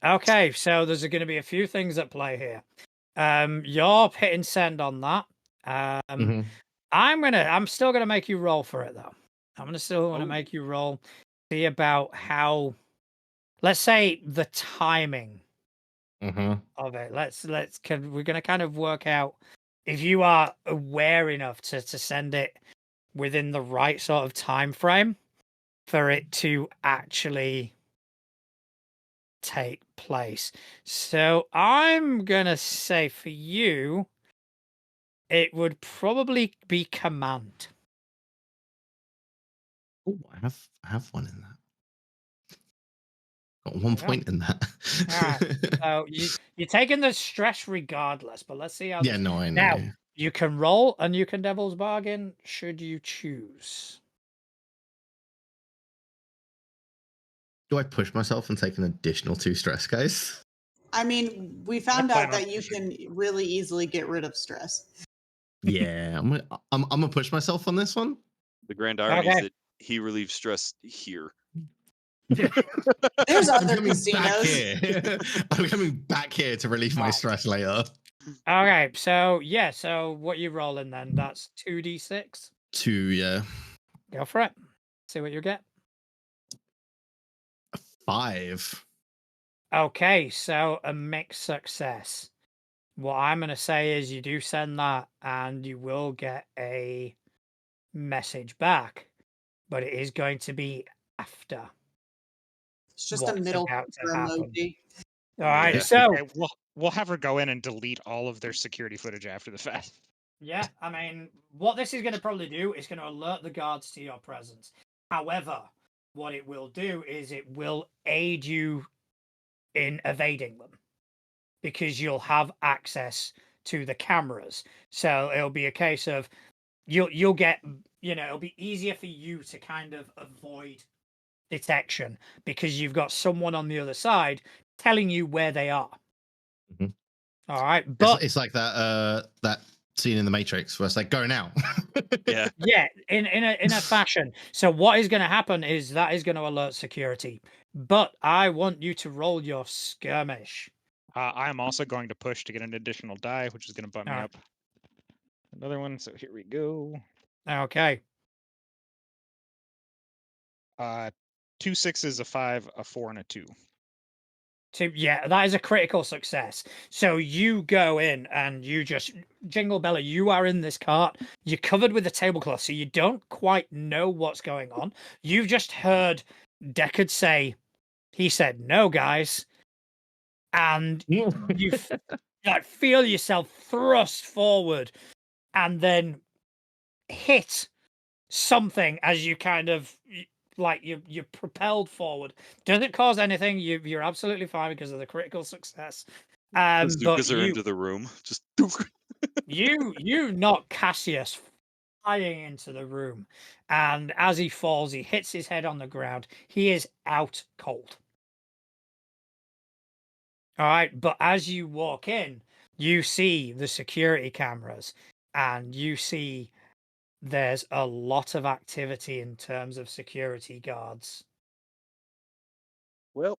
Okay, so there's going to be a few things at play here. You're hitting send on that. I'm still gonna make you roll for it though. I'm gonna still want to make you roll. See about how, let's say, the timing of it. We're gonna kind of work out if you are aware enough to send it within the right sort of time frame for it to actually take place. So I'm gonna say for you, it would probably be command. Oh, I have one in that. Got 1 point in that. All right. So you're taking the stress regardless, but let's see how. Yeah, no, I know. Now you can roll and you can devil's bargain should you choose. Do I push myself and take an additional 2 stress, guys? I mean, we found out that you can really easily get rid of stress. Yeah, I'm gonna push myself on this one. The grand irony is that he relieves stress here. There's other casinos. I'm coming back here to relieve my stress later. Okay, so yeah, so what you rolling then? That's 2d6. 2, yeah. Go for it. See what you get. 5. Okay, so a mixed success. What I'm going to say is you do send that and you will get a message back, but it is going to be after. It's just a middle emoji. All right, so okay, we'll have her go in and delete all of their security footage after the fact. Yeah, I mean, what this is going to probably do is going to alert the guards to your presence. However, what it will do is it will aid you in evading them because you'll have access to the cameras. So it'll be a case of you'll get, it'll be easier for you to kind of avoid detection because you've got someone on the other side telling you where they are. All right, but it's like that scene in the Matrix where it's like, go now. Yeah. Yeah, in a fashion. So what is going to happen is that is going to alert security. But I want you to roll your skirmish. I'm also going to push to get an additional die, which is going to bump me up. Another one. So here we go. Okay. 2 6s, a 5, a 4, and a 2. Yeah, that is a critical success. So you go in and you just Jingle Bella, you are in this cart. You're covered with a tablecloth, so you don't quite know what's going on. You've just heard Deckard say, he said, "No, guys." and you like feel yourself thrust forward and then hit something as you kind of like you're propelled forward. Doesn't cause anything. You're absolutely fine because of the critical success. But Bazookas are into the room. Just you knock Cassius flying into the room, and as he falls, he hits his head on the ground. He is out cold. All right, but as you walk in, you see the security cameras, and you see there's a lot of activity in terms of security guards. well,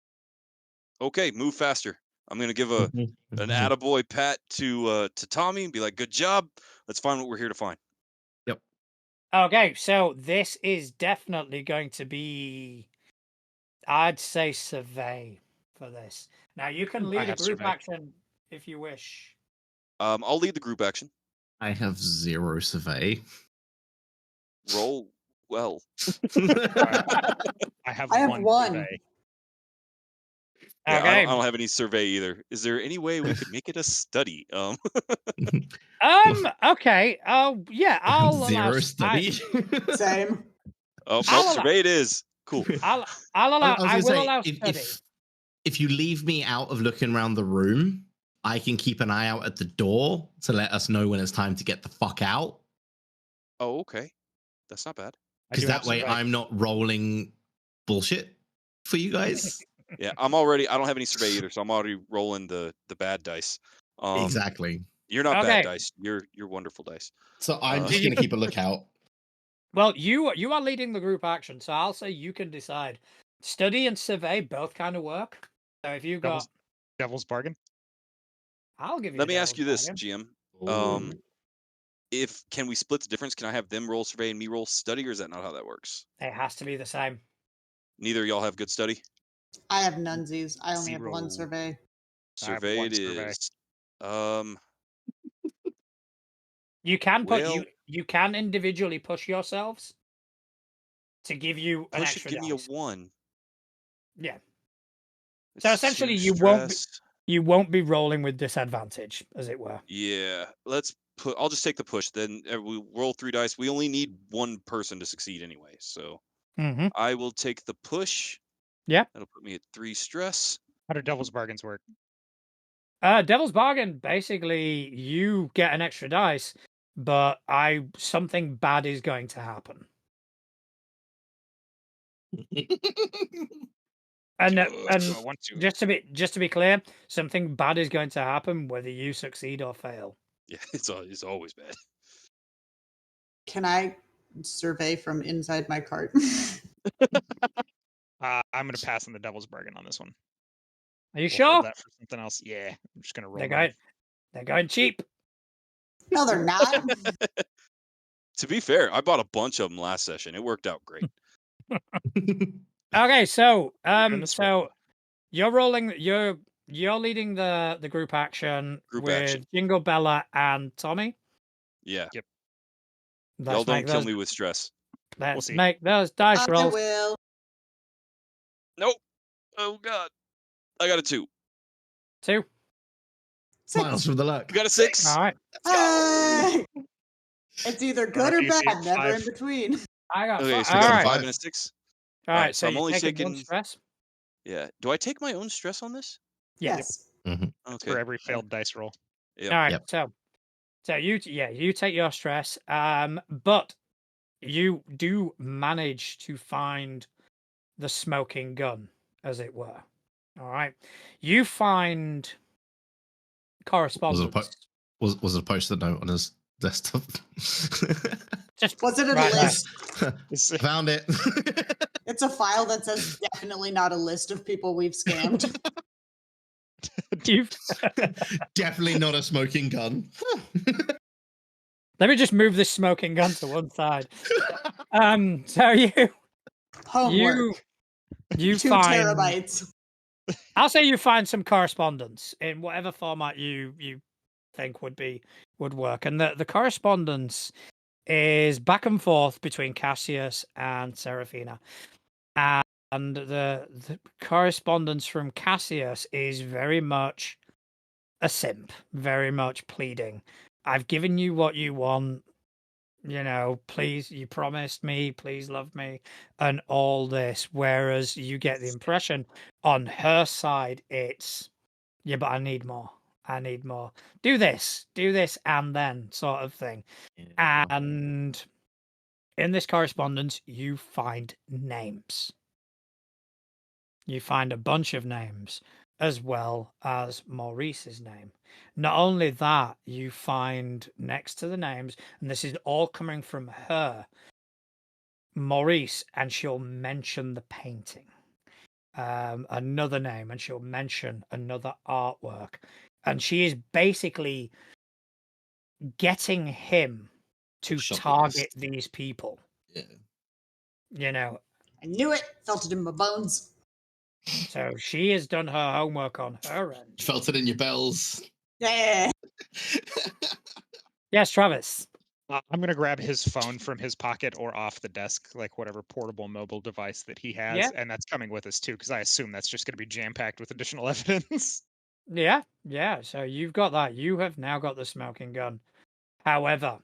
okay, move faster. I'm gonna give an attaboy pat to Tommy and be like, "Good job. Let's find what we're here to find." Yep. Okay, so this is definitely going to be, I'd say, survey for this. Now you can I lead a have group survey. action if you wish. I'll lead the group action. I have 0 survey. Roll well. I have I have one. one. Survey. Yeah, Okay. I don't have any survey either. Is there any way we could make it a study? Okay. Oh, yeah. I'll allow. 0 study. Same. Oh, I'll nope, allow- survey it is. Cool. I'll allow. I was I gonna will say, allow study. if you leave me out of looking around the room, I can keep an eye out at the door to let us know when it's time to get the fuck out. Oh, okay. That's not bad. Because that way survey. I'm not rolling bullshit for you guys. Yeah, I don't have any survey either, so I'm already rolling the bad dice. Exactly. You're not Okay. bad dice. You're wonderful dice. So I'm just going to keep a lookout. Well, you are leading the group action, so I'll say you can decide. Study and survey both kind of work. So if you got, Devil's bargain. I'll give you. Let me ask devil's you this, bargain. GM. If can we split the difference? Can I have them roll survey and me roll study, or is that not how that works? It has to be the same. Neither of y'all have good study. I have nunsies. I only have 0. one survey. I have Survey one it survey. is. You can put Well- you can individually push yourselves to give you an Push it. extra Give me a dice. 1. Yeah. It's So essentially, 2 you stress. won't be rolling with disadvantage, as it were. Yeah, let's put. I'll just take the push. Then we roll 3 dice. We only need 1 person to succeed anyway, so Mm-hmm. I will take the push. Yeah. That'll put me at 3 stress. How do devil's bargains work? Devil's bargain. Basically, you get an extra dice, but something bad is going to happen. And just to be clear, something bad is going to happen whether you succeed or fail. Yeah, it's always bad. Can I survey from inside my cart? I'm going to pass on the devil's bargain on this one. Are you We'll sure? hold that for something else. Yeah, I'm just going to roll. They're going cheap. No, they're not. To be fair, I bought a bunch of them last session. It worked out great. Okay, so Goodness you're rolling. You're leading the group action with Jingle Bella and Tommy. Yeah. Yep. Y'all don't kill me with stress. Let's see. make those dice I rolls. will. Nope. Oh god. I got a 2. 2. Smiles from the luck. You got a 6. All right. Hey! It's either good or easy. bad, never 5. in between. I got Okay, 5. so I All got a right. 5 and a 6. All right. So I'm only taking taking 1 stress. Yeah. Do I take my own stress on this? Yes. Okay. For every failed dice roll. Yep. All right. Yep. So you take your stress. But you do manage to find the smoking gun, as it were. All right. You find correspondence. Was it a post-it note on his desktop? Just Was it a right there. list? Found it. It's a file that says definitely not a list of people we've scammed. You've... Definitely not a smoking gun. Let me just move this smoking gun to one side. So Homework. you 2 find terabytes. I'll say you find some correspondence in whatever format you think would work, and the correspondence is back and forth between Cassius and Serafina. And the correspondence from Cassius is very much a simp, very much pleading. I've given you what you want, please, you promised me, please love me, and all this. Whereas you get the impression on her side, it's, yeah, but I need more. I need more. Do this, and then sort of thing. Yeah. And in this correspondence, you find names. You find a bunch of names as well as Maurice's name. Not only that, you find next to the names, and this is all coming from her, Maurice, and she'll mention the painting. Another name, and she'll mention another artwork. And she is basically getting him to Shopping target list. these people. Yeah. I knew it. Felt it in my bones. So she has done her homework on her end. Felt it in your bells. Yeah. Yes, Travis. I'm gonna grab his phone from his pocket or off the desk, like whatever portable mobile device that he has, Yeah. and that's coming with us too, because I assume that's just gonna be jam packed with additional evidence. Yeah. So you've got that. You have now got the smoking gun. However,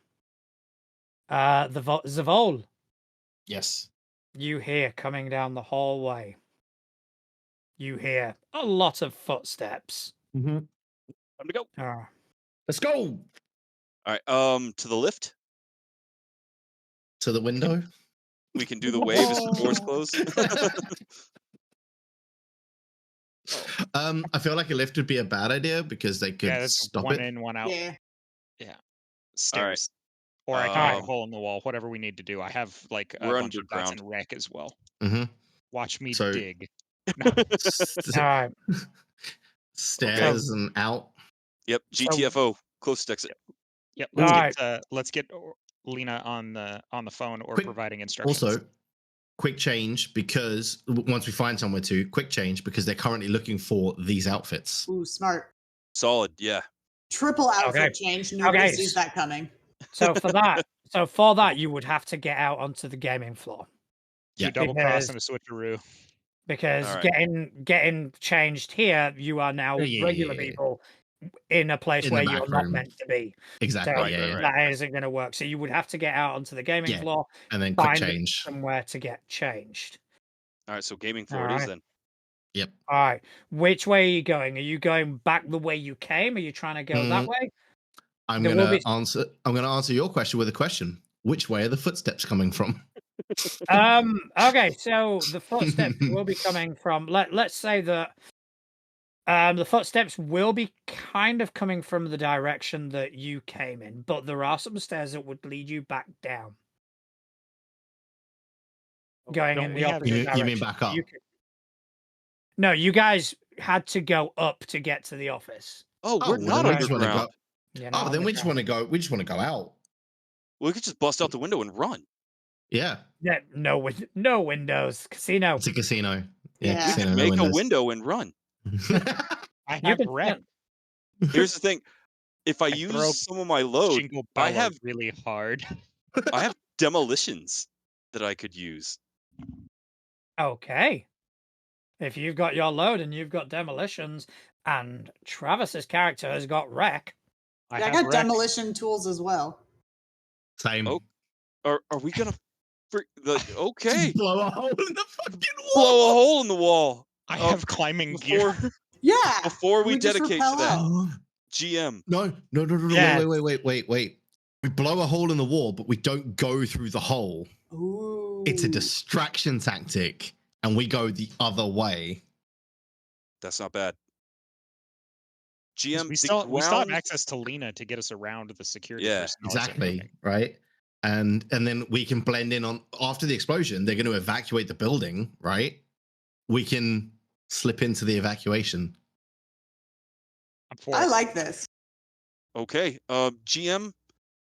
Zavol, Yes. you hear coming down the hallway. You hear a lot of footsteps. Mm-hmm. Time to go. Let's go All right. To the lift. to the window. We can do the wave as the doors close. I feel like a lift would be a bad idea because they could Yeah, that's stop one it. in, one out. Yeah. Stairs. Or I can make a Um, hole in the wall, whatever we need to do. I have like a We're bunch of dots underground. and wreck as well. Mm-hmm. Watch me So- dig. All right. Stairs and out. Yep. GTFO. Closest exit. Yep. All Let's get Lena on the phone or Quick- providing instructions. Also, quick change because once we find somewhere to quick change because they're currently looking for these outfits. Ooh, smart. Solid. Yeah. Triple outfit Okay. change. Nobody Okay. sees that coming. So for that, you would have to get out onto the gaming floor. Yeah. Two double cross and a switcheroo. Because All right. getting changed here, you are now regular people in a place In where the you're back not room. meant to be. Exactly. So Yeah. that isn't going to work. So you would have to get out onto the gaming Yeah. floor, And then quick find change. somewhere to get changed. All right. So gaming floor All it is right. then. Yep. All right. Which way are you going? Are you going back the way you came? Are you trying to go that way? I'm There gonna will be- answer your question with a question. Which way are the footsteps coming from? Okay, so the footsteps will be coming from let's say that the footsteps will be kind of coming from the direction that you came in, but there are some stairs that would lead you back down. Going Don't in we the have- opposite direction. You mean back up? No, you guys had to go up to get to the office. Oh, Oh, we're well, not then we just wanna underground. You're Oh, not then we just want underground. to go. We just want to go out. We could just bust out the window and run. Yeah, Yeah, no windows. Casino. it's a casino. Yeah. Yeah, We casino, Make no a windows. window and run. I You have could wreck. Here's the thing. If I I throw use some of my load, Shingle I Bella have really hard. I have demolitions that I could use. Okay. If you've got your load and you've got demolitions, and Travis's character has got wreck. I have got wreck. demolition tools as well. Same. Oh. Are we gonna okay. Blow a hole in the fucking wall. Blow a hole in the wall. I have climbing gear. Yeah. Before we just dedicate to rappel that. up. Oh, GM. no. Yeah. Wait. We blow a hole in the wall, but we don't go through the hole. Ooh. It's a distraction tactic, and we go the other way. That's not bad. GM, We the still have ground. access to Lena to get us around the security Yeah, personnel. as they're Exactly. moving. Right. And then we can blend in on after the explosion. They're going to evacuate the building, right? We can slip into the evacuation. I'm for I it. like this. Okay. GM,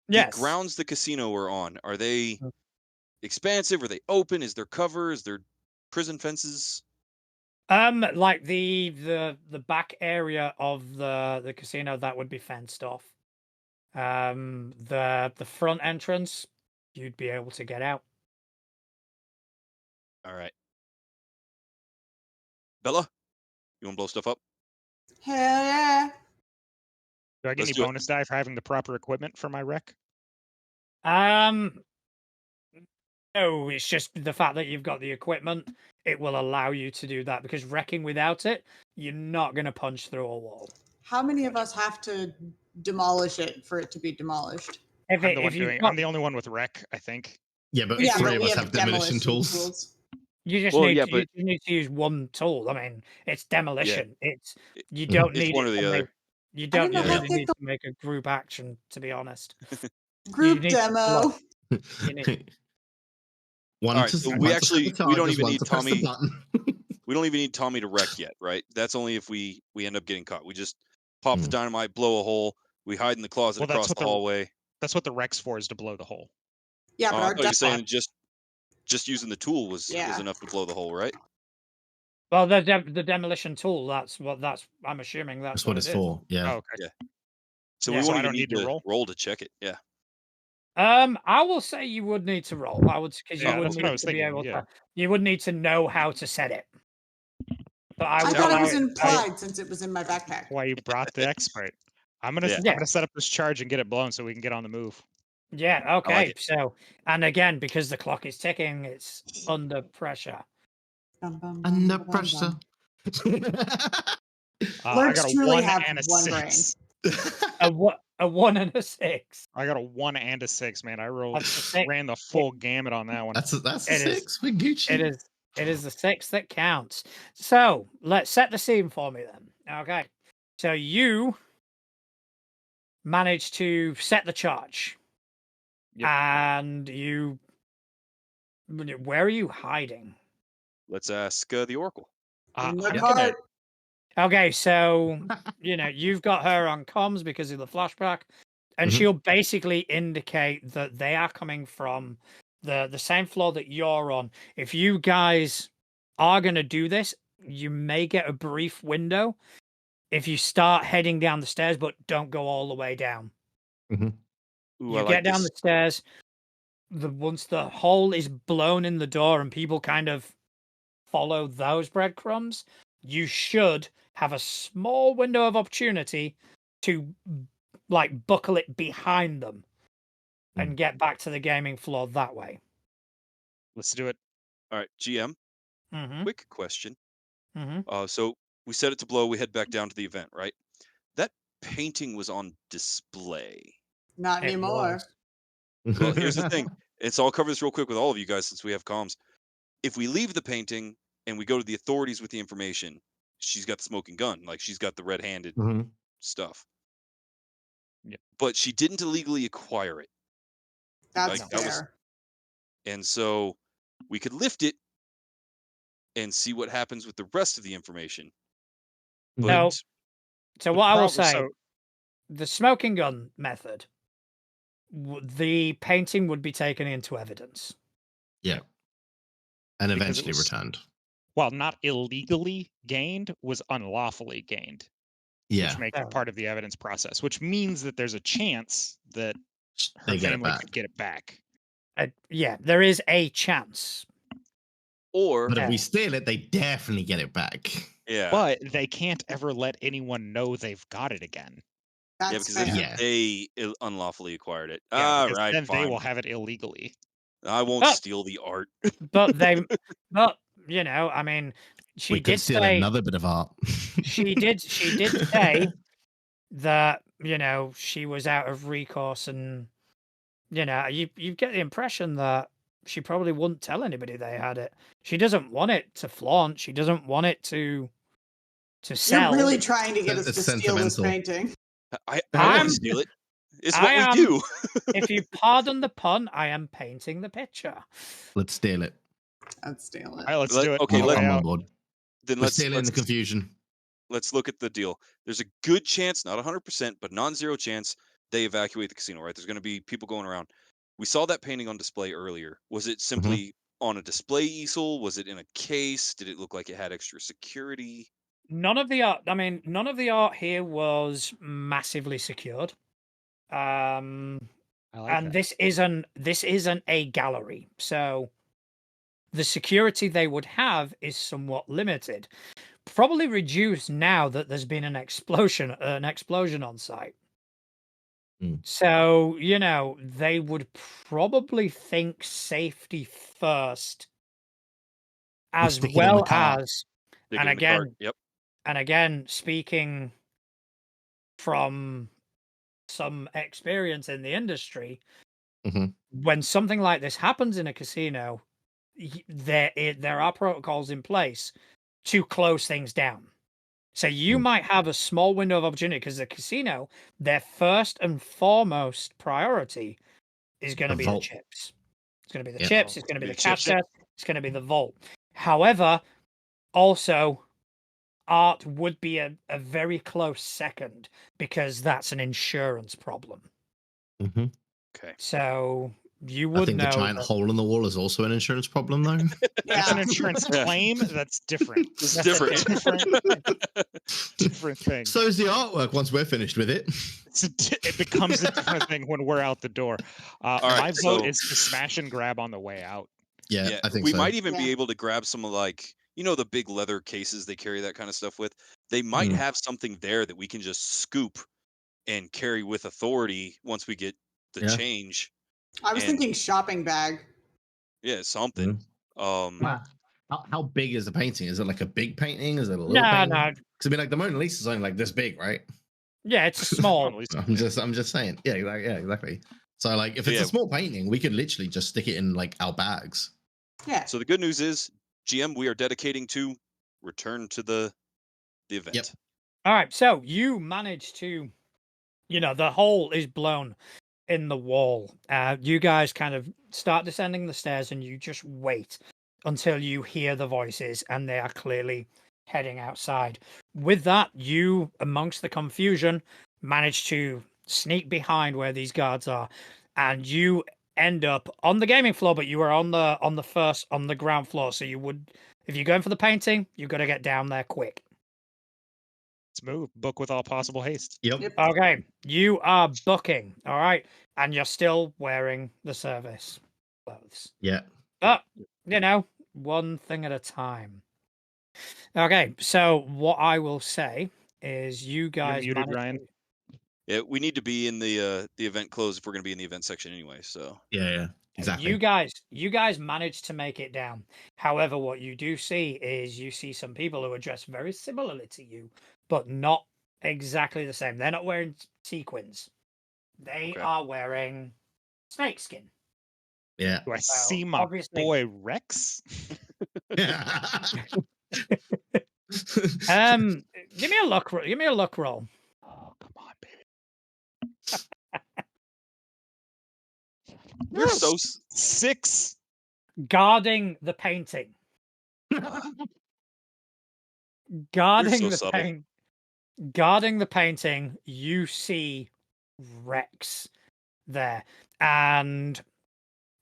Yes. the grounds the casino we're on, are they expansive? Are they open? Is there cover? Is there prison fences? Like the back area of the casino that would be fenced off. The front entrance, you'd be able to get out. All right. Bella, you want to blow stuff up? Hell yeah. Do I get Let's any do it. bonus die for having the proper equipment for my wreck? No, it's just the fact that you've got the equipment. It will allow you to do that because wrecking without it, you're not going to punch through a wall. How many of us have to demolish it for it to be demolished? If I'm it, the if one you've doing. got, I'm the only one with wreck, I think. Yeah, but Yeah, three but of we us have have demolition tools. you just Well, need yeah, to, but you need to use one tool. I mean, it's demolition. It's it- you don't it's need one it or the to other. make. You I don't didn't know Yeah. how really to need get to make a group action, to be honest. the You group need to demo. You need, One All right, to so one we to set the we don't charges, even one need to press the Tommy. button. We don't even need Tommy to wreck yet, right? That's only if we end up getting caught. We just pop the dynamite, blow a hole. We hide in the closet Well, that's across what the hallway. That's what the wreck's for, is to blow the hole. Yeah, but I our thought you were saying demo. just using the tool was Yeah. enough to blow the hole, right? well, the demolition tool. That's what. I'm assuming that's That's what it it's is. for. Yeah. Oh, okay. Yeah. So Yeah, we so won't I even don't need need to to roll? to check it. Yeah. I will say you would need to roll. I would because you Yeah, would that's what I need was to be thinking. able Yeah. to. You would need to know how to set it. But I I would thought it allow was it. implied since it was in my backpack. Why you brought the expert? I'm Yeah. gonna set up this charge and get it blown so we can get on the move. Yeah. I like Okay. it. So, and again, because the clock is ticking, it's under pressure. Bum, bum, bum, Under bum, pressure. I got Lurks a truly 1 have and a one brain. 6. A 1 and a 6. I got a 1 and a 6, man. I rolled That's a 6. ran the full gamut on that one. That's a It is. 6 for Gucci. It is the 6 that counts. So let's set the scene for me then. Okay. So you managed to set the charge. Yep. And you. Where are you hiding? Let's ask the Oracle. In the I'm cart. gonna Okay, so you've got her on comms because of the flashback, and Mhm. she'll basically indicate that they are coming from the same floor that you're on. If you guys are going to do this, you may get a brief window if you start heading down the stairs, but don't go all the way down. Mhm. Ooh, You I get like down this. the stairs. Once the hole is blown in the door and people kind of follow those breadcrumbs, you should have a small window of opportunity to like buckle it behind them and get back to the gaming floor that way. let's do it. All right, GM. Mm-hmm. Quick question. Mm-hmm. So we set it to blow. We head back down to the event, right? That painting was on display. Not It anymore. was. Well, here's the thing. So I'll cover this real quick with all of you guys since we have comms. If we leave the painting and we go to the authorities with the information, she's got the smoking gun, like she's got the red-handed Mhm. stuff. Yep. But she didn't illegally acquire it. That's Like, that fair. was- And so we could lift it and see what happens with the rest of the information. But No. So what I will Problem- say, so- the smoking gun method, the painting would be taken into evidence. Yeah. And Because it eventually was- returned. while not illegally gained, was unlawfully gained, Yeah. which makes Fair it part of the evidence process, which means that there's a chance that her They get it family back. could get it back. Yeah, there is a chance. or But if we steal it, they definitely get it back. yeah, But they can't ever let anyone know they've got it again. yeah, That's because fair. Yeah. they unlawfully acquired it. Yeah, All because right, then fine. they will have it illegally. I won't Oh. steal the art. But I mean, she We did could steal say another bit of art. she did say that she was out of recourse, and you get the impression that she probably wouldn't tell anybody they had it. She doesn't want it to flaunt. She doesn't want it to sell. You're really trying to get us It's to steal this sentimental. painting. I I'm- want to steal it. It's I what am- we do. If you pardon the pun, I am painting the picture. Let's steal it. Let's steal All it. right, let's Let- do it. okay, On the let- way I'm on out. board. Then We're let's stealing the confusion. let's look at the deal. There's a good chance, not 100%, but non-zero chance they evacuate the casino, right? There's going to be people going around. We saw that painting on display earlier. Was it simply on a display easel? Was it in a case? Did it look like it had extra security? None of the art here was massively secured. I like And that. this isn't a gallery, so the security they would have is somewhat limited. probably reduced now that there's been an explosion on site. So, they would probably think safety first, as stick it in the well cart. as, Dig and it in the cart. again, Yep. and again, speaking from some experience in the industry, when something like this happens in a casino, there are protocols in place to close things down. So you might have a small window of opportunity because the casino, their first and foremost priority is going to be the chips. It's going to be the chips. It's going to be the cash chest. It's going to be the vault. However, also, art would be a very close second because that's an insurance problem. Okay. So you would I think know the giant hole in the wall is also an insurance problem, though. That's an insurance claim. That's different. It's That's a different. different thing. So is the artwork once we're finished with it. It becomes a different thing when we're out the door. My vote is to smash and grab on the way out. Yeah, I think we so. might even be able to grab some of the big leather cases they carry that kind of stuff with. They might have something there that we can just scoop and carry with authority once we get the change. I was thinking shopping bag. Yeah, something. How big is the painting? Is it like a big painting? Is it a little painting? No. Because I mean, like the Mona Lisa is only like this big, right? Yeah, it's small. I'm just saying. Yeah, exactly. So like, if it's a small painting, we could literally just stick it in like our bags. Yeah. So the good news is, GM, we are dedicating to return to the event. Yep. All right, so you managed to, the hole is blown in the wall. You guys kind of start descending the stairs and you just wait until you hear the voices and they are clearly heading outside. With that, you, amongst the confusion, manage to sneak behind where these guards are, and you end up on the gaming floor, but you are on the ground floor. So you would, if you're going for the painting, you've got to get down there quick. Let's move. Book with all possible haste. Yep. Okay, you are booking. All right, and you're still wearing the service clothes. Yeah. But one thing at a time. Okay, so what I will say is, you guys. You're muted, Ryan. Yeah, we need to be in the event clothes if we're going to be in the event section anyway. So yeah, exactly. You guys managed to make it down. However, what you do see is you see some people who are dressed very similarly to you, but not exactly the same. They're not wearing sequins. They are wearing snakeskin. Yeah. Do I see my boy Rex? Give me a luck roll. Oh, come on, baby. You're so 6. Guarding the painting. Guarding the painting, you see Rex there. And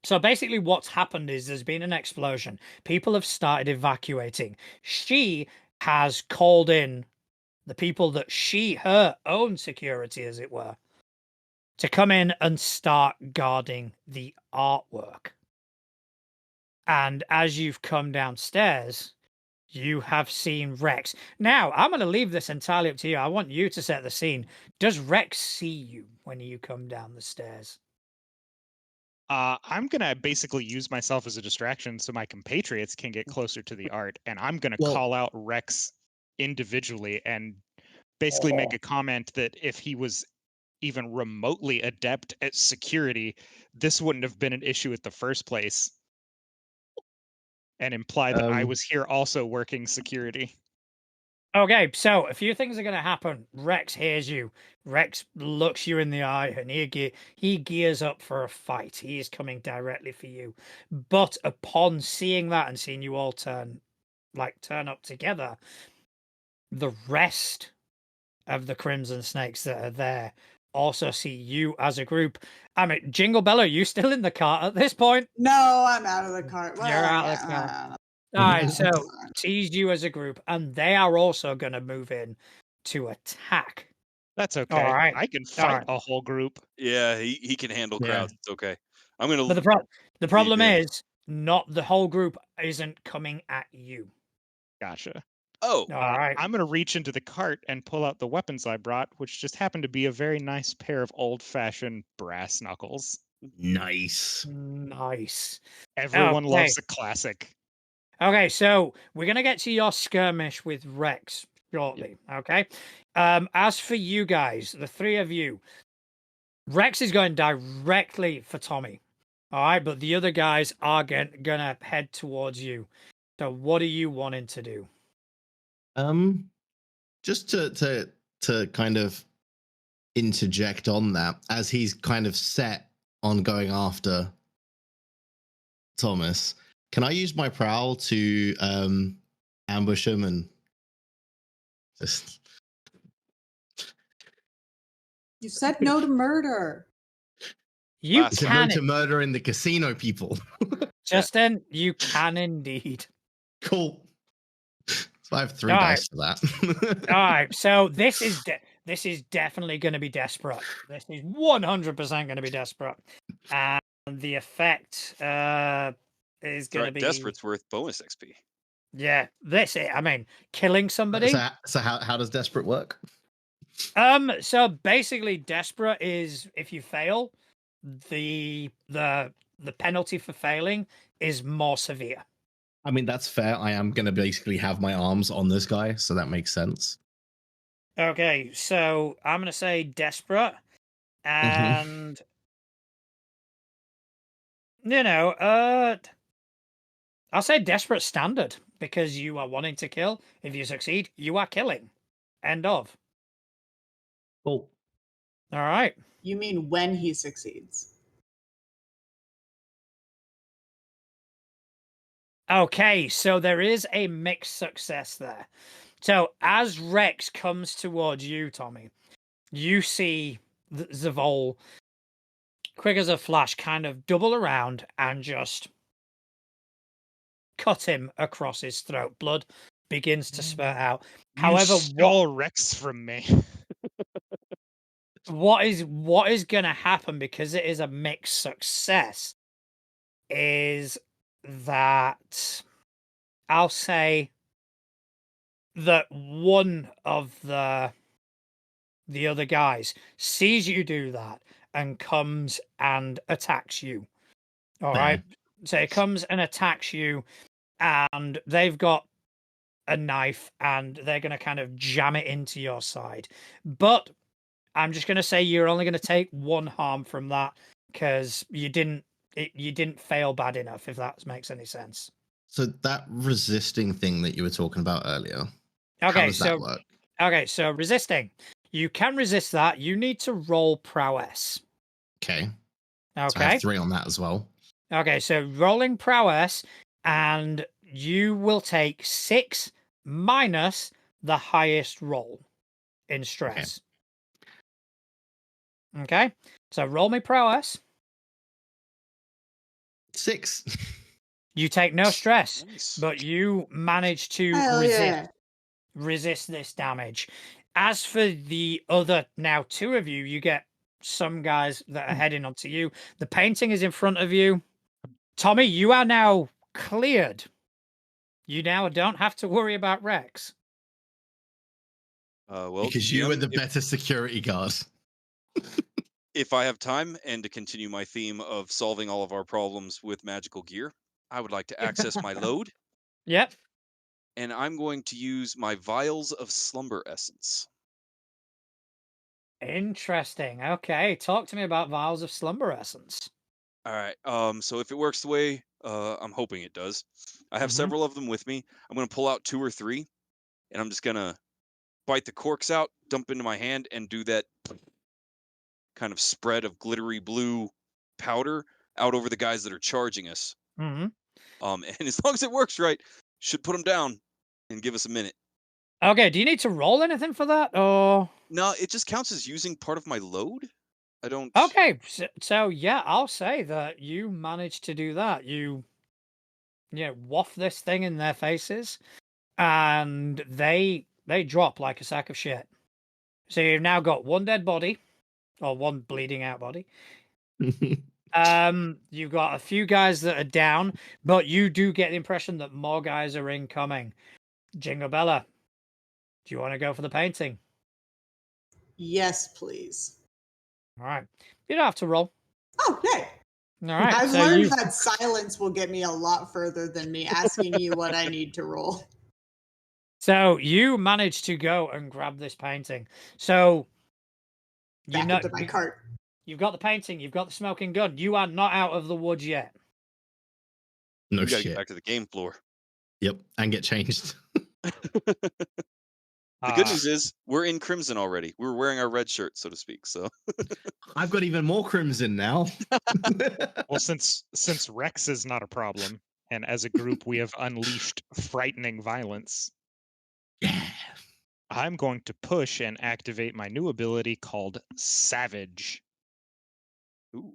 so basically what's happened is there's been an explosion. People have started evacuating. She has called in the people that her own security, as it were, to come in and start guarding the artwork. And as you've come downstairs, you have seen Rex. Now, I'm going to leave this entirely up to you. I want you to set the scene. Does Rex see you when you come down the stairs? I'm going to basically use myself as a distraction so my compatriots can get closer to the art. And I'm going to call out Rex individually and basically make a comment that if he was even remotely adept at security, this wouldn't have been an issue at the first place. And imply that I was here also working security. Okay, so a few things are going to happen. Rex hears you. Rex looks you in the eye, and he gears up for a fight. He is coming directly for you. But upon seeing that and seeing you all turn up together, the rest of the Crimson Snakes that are there also see you as a group. I mean, Jingle Bell, are you still in the cart at this point? No, I'm out of the cart. You're out of the cart. All right, so tease you as a group, and they are also going to move in to attack. That's okay. All right. I can fight a whole group. Yeah, he can handle crowds. It's okay. I'm going to. But the problem is, not the whole group isn't coming at you. Gotcha. Oh, All right. I'm going to reach into the cart and pull out the weapons I brought, which just happen to be a very nice pair of old-fashioned brass knuckles. Nice. Nice. Everyone Okay. loves a classic. Okay, so we're gonna get to your skirmish with Rex shortly. Okay. As for you guys, the three of you, Rex is going directly for Tommy. All right, but the other guys are gonna head towards you. So what are you wanting to do? Just to kind of interject on that, as he's kind of set on going after Thomas, can I use my prowl to ambush him and just You said no to murder. You Last to can, no to murdering the casino people? Justin. You can indeed. Cool. So I have 3 All dice for that. All right, so this is definitely going to be desperate. This is 100% going to be desperate, and the effect is going to be Desperate's worth bonus XP. yeah. I mean, killing somebody. So how does desperate work? So basically, desperate is if you fail, the penalty for failing is more severe. I mean, that's fair. I am going to basically have my arms on this guy, so that makes sense. Okay, so I'm going to say desperate, and I'll say desperate standard because you are wanting to kill. If you succeed, you are killing. End of. Cool. All right. You mean when he succeeds? Okay, so there is a mixed success there. So as Rex comes towards you, Tommy, you see Zavol, quick as a flash, kind of double around and just cut him across his throat. Blood begins to spurt out. However, You stole Rex from me. what is going to happen, because it is a mixed success, is that I'll say that one of the other guys sees you do that and comes and attacks you. All right. So it comes and attacks you, and they've got a knife and they're going to kind of jam it into your side. But I'm just going to say you're only going to take 1 harm from that because you didn't fail bad enough, if that makes any sense. So that resisting thing that you were talking about earlier, Okay, how does that work? Okay, so resisting. You can resist that. You need to roll prowess. Okay. Okay. So I have 3 on that as well. Okay, so rolling prowess, and you will take 6 minus the highest roll in stress. Okay, so roll me prowess. 6. You take no stress, Nice. but you manage to resist this damage. As for the other, now 2 of you, you get some guys that are heading onto you. The painting is in front of you. Tommy, you are now cleared. You now don't have to worry about Rex. Well, Because you GM, were the better security guard. if I have time and to continue my theme of solving all of our problems with magical gear, I would like to access my load, Yep. and I'm going to use my vials of slumber essence. Interesting. Okay, talk to me about vials of slumber essence. All right. So if it works the way I'm hoping it does, I have several of them with me. I'm going to pull out 2 or 3, and I'm just going to bite the corks out, dump into my hand, and do that kind of spread of glittery blue powder out over the guys that are charging us. Mm-hmm. And as long as it works right, should put them down and give us a minute. Okay, do you need to roll anything for that, or? No, it just counts as using part of my load. I don't. Okay, so yeah, I'll say that you managed to do that. You waft this thing in their faces, and they drop like a sack of shit. So you've now got 1 dead body, or 1 bleeding out body. You've got a few guys that are down, but you do get the impression that more guys are incoming. Jingle Bella, Do you want to go for the painting? Yes, please. All right. You don't have to roll. Oh, yay. All right. I've so learned you, that silence will get me a lot further than me asking you what I need to roll. so you managed to go and grab this painting. So you Back know into my cart. you've got the painting, you've got the smoking gun. You are not out of the woods yet. No We gotta get shit. back to the game floor. Yep, and get changed. The good news is we're in crimson already. We're wearing our red shirt, so to speak. So I've got even more crimson now. Well, since Rex is not a problem, and as a group we have unleashed frightening violence, Yeah. I'm going to push and activate my new ability called Savage. ooh.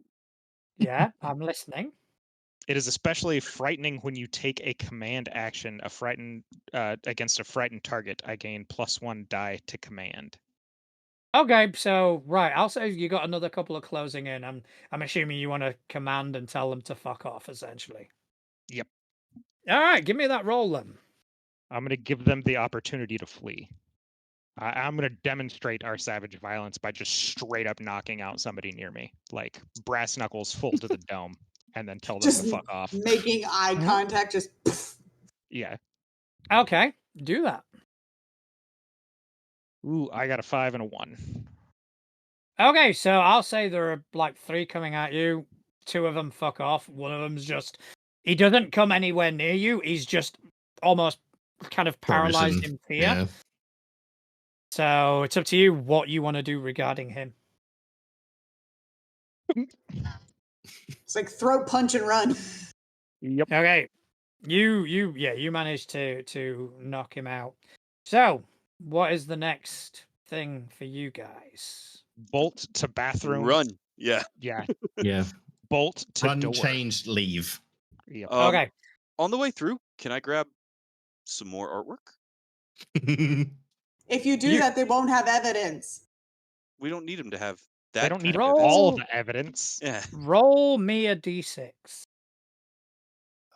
Yeah, I'm listening. It is especially frightening when you take a command action, against a frightened target. I gain +1 die to command. Okay, so right, I'll say you got another couple of closing in. I'm assuming you want to command and tell them to fuck off, essentially. Yep. All right, give me that roll then. I'm going to give them the opportunity to flee. I'm going to demonstrate our savage violence by just straight up knocking out somebody near me, like brass knuckles full to the dome, and then tell them Just to fuck off. making eye Mhm. contact, just poof. Yeah. Okay, do that. Ooh, I got a 5 and a 1. Okay, so I'll say there are like 3 coming at you. 2 of them fuck off. One of them's just he doesn't come anywhere near you. He's just almost kind of paralyzed Frozen. in fear. Yeah. So it's up to you what you want to do regarding him. It's like throat punch and run. Yep. Okay, you managed to knock him out. So what is the next thing for you guys? Bolt to bathroom. Run. Yeah. Yeah. Yeah. Bolt to Run, door. change, leave. Yep. Okay, On the way through, can I grab some more artwork? If you do You- that, they won't have evidence. We don't need them to have that. They don't need kind of all evidence. the evidence. Yeah. roll me a d6.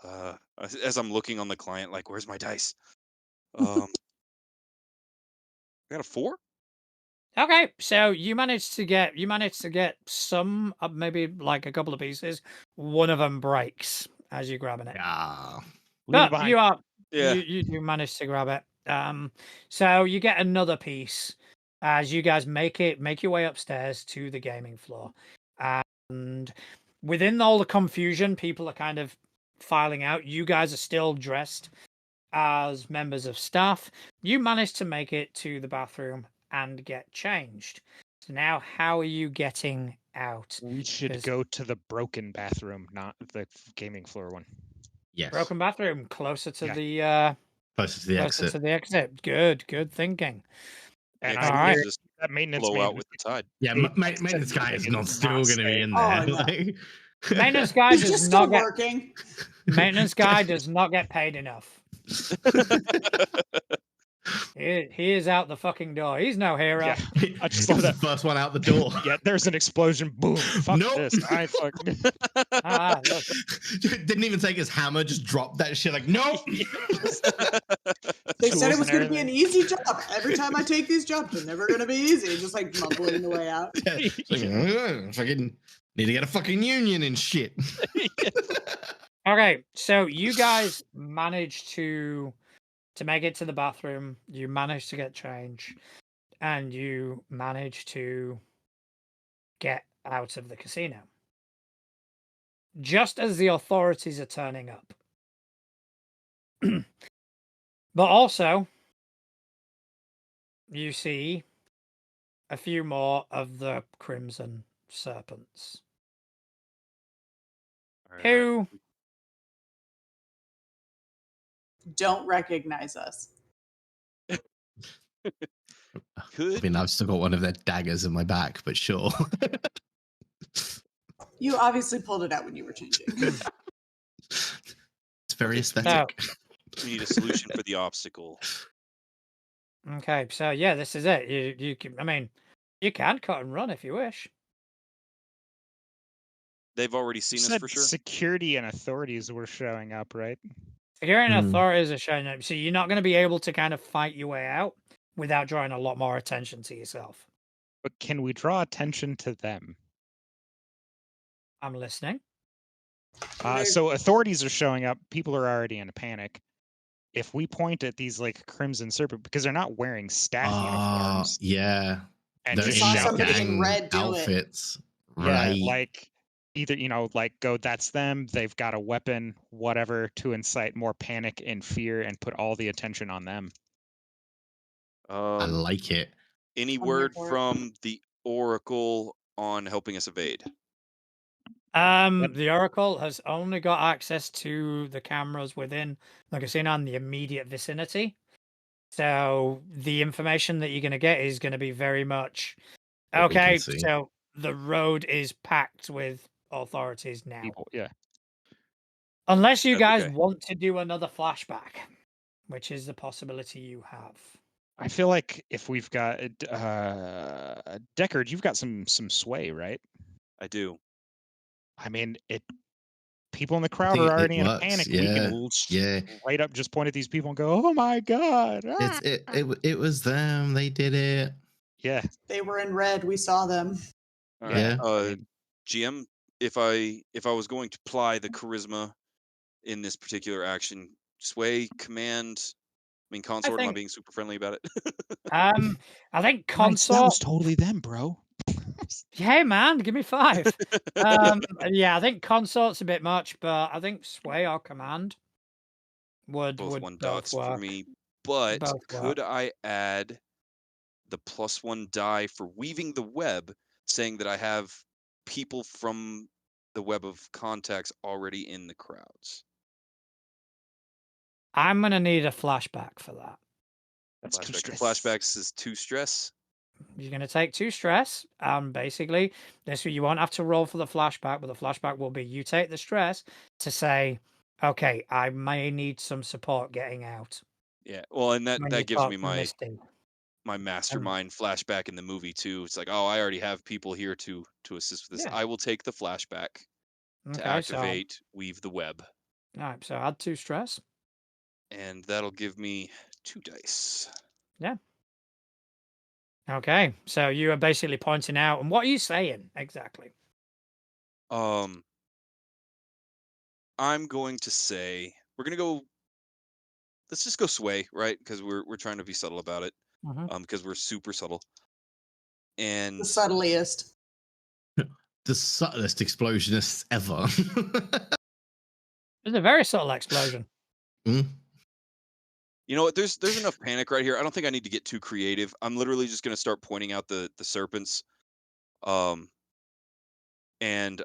As I'm looking on the client, like, where's my dice? I got a 4. Okay, so you managed to get some, maybe like a couple of pieces. One of them breaks as you're grabbing it. Yeah. Leave it But behind. Yeah. you do manage to grab it. So you get another piece as you guys make your way upstairs to the gaming floor, and within all the confusion, people are kind of filing out. You guys are still dressed as members of staff. You manage to make it to the bathroom and get changed. So now, how are you getting out? We should 'Cause- go to the broken bathroom, not the gaming floor one. Yes. Broken bathroom, closer to Yeah. the Closer to the closer exit. to the exit. Good thinking. And Yeah, 'cause I we Alright. can just that maintenance blow man out with the tide. Yeah, Hey, maintenance guy is not still not going to be in Oh, there. no. Like- Maintenance guy He's does just not still get working. maintenance guy does not get paid enough. He is out the fucking door. He's no hero. Yeah. I just He love was the that. first one out the door. Yeah, there's an explosion. Boom. Fuck Nope. this. I fucking Look. Didn't even take his hammer, just dropped that shit like, nope. They said it Tools was and going to be an easy job. Every time I take these jobs, they're never going to be easy. Just like mumbling the way out. Yeah, it's like, fucking need to get a fucking union and shit. Okay, so you guys managed to make it to the bathroom. You managed to get change, and you managed to get out of the casino. Just as the authorities are turning up. But also, you see a few more of the Crimson Serpents. Alright, Who Don't recognize us. I Could mean, I've still got one of their daggers in my back, but sure. You obviously pulled it out when you were changing. It's very Okay, aesthetic. we need a solution for the obstacle. Okay, so yeah, this is it. You can, I mean, you can cut and run if you wish. They've already seen us for sure. Security and authorities were showing up, right? Security and Hmm. authorities are showing up, so you're not going to be able to kind of fight your way out. without drawing a lot more attention to yourself. But can we draw attention to them? I'm listening. So authorities are showing up. People are already in a panic. If we point at these like Crimson Serpent, because they're not wearing staff uniforms, yeah. and They're just saw in shout somebody them, in red do it. outfits. yeah, Right. like either like go, that's them. They've got a weapon, whatever, to incite more panic and fear and put all the attention on them. I like it. Any I'm here word for it. from the Oracle on helping us evade? The Oracle has only got access to the cameras within the casino and the immediate vicinity. So the information that you're going to get is going to be very much What we can okay. see. So the road is packed with authorities now. People, yeah. Unless you That's guys okay. want to do another flashback, which is the possibility you have. I feel like if we've got Deckard, you've got some sway, right? I do. I mean, people in the I crowd think are already in a works. panic. Yeah. We can right up just point at these people and go, "Oh my god!" It was them. They did it. Yeah. They were in red. We saw them. All Yeah. right. GM, if I was going to ply the charisma in this particular action, sway, command. I mean, consort. Am I think- being super friendly about it? I think Nice, consort. that was totally them, bro. Hey man, give me 5. Yeah, I think consort's a bit much, but I think sway or command would both would one both dots work. for me. But Both could work. I add the +1 die for weaving the web, saying that I have people from the web of contacts already in the crowds? I'm gonna need a flashback for that. That's too Flashback. stress. Flashbacks is 2 stress. You're gonna take 2 stress, and basically, this you won't have to roll for the flashback, but the flashback will be you take the stress to say, okay, I may need some support getting out. Yeah. Well, and When you that gives talk me to my Misty. mastermind flashback in the movie too. It's like, oh, I already have people here to assist with this. Yeah. I will take the flashback to Okay, activate weave the web, all right, so add 2 stress. and that'll give me 2 dice. Yeah. Okay, so you are basically pointing out, and what are you saying exactly? I'm going to say we're gonna go. Let's just go sway, right? Because we're trying to be subtle about it. Because we're super subtle. And The subtliest. The subtlest explosionists ever. It's a very subtle explosion. Mm. you know what? There's enough panic right here. I don't think I need to get too creative. I'm literally just gonna start pointing out the serpents. And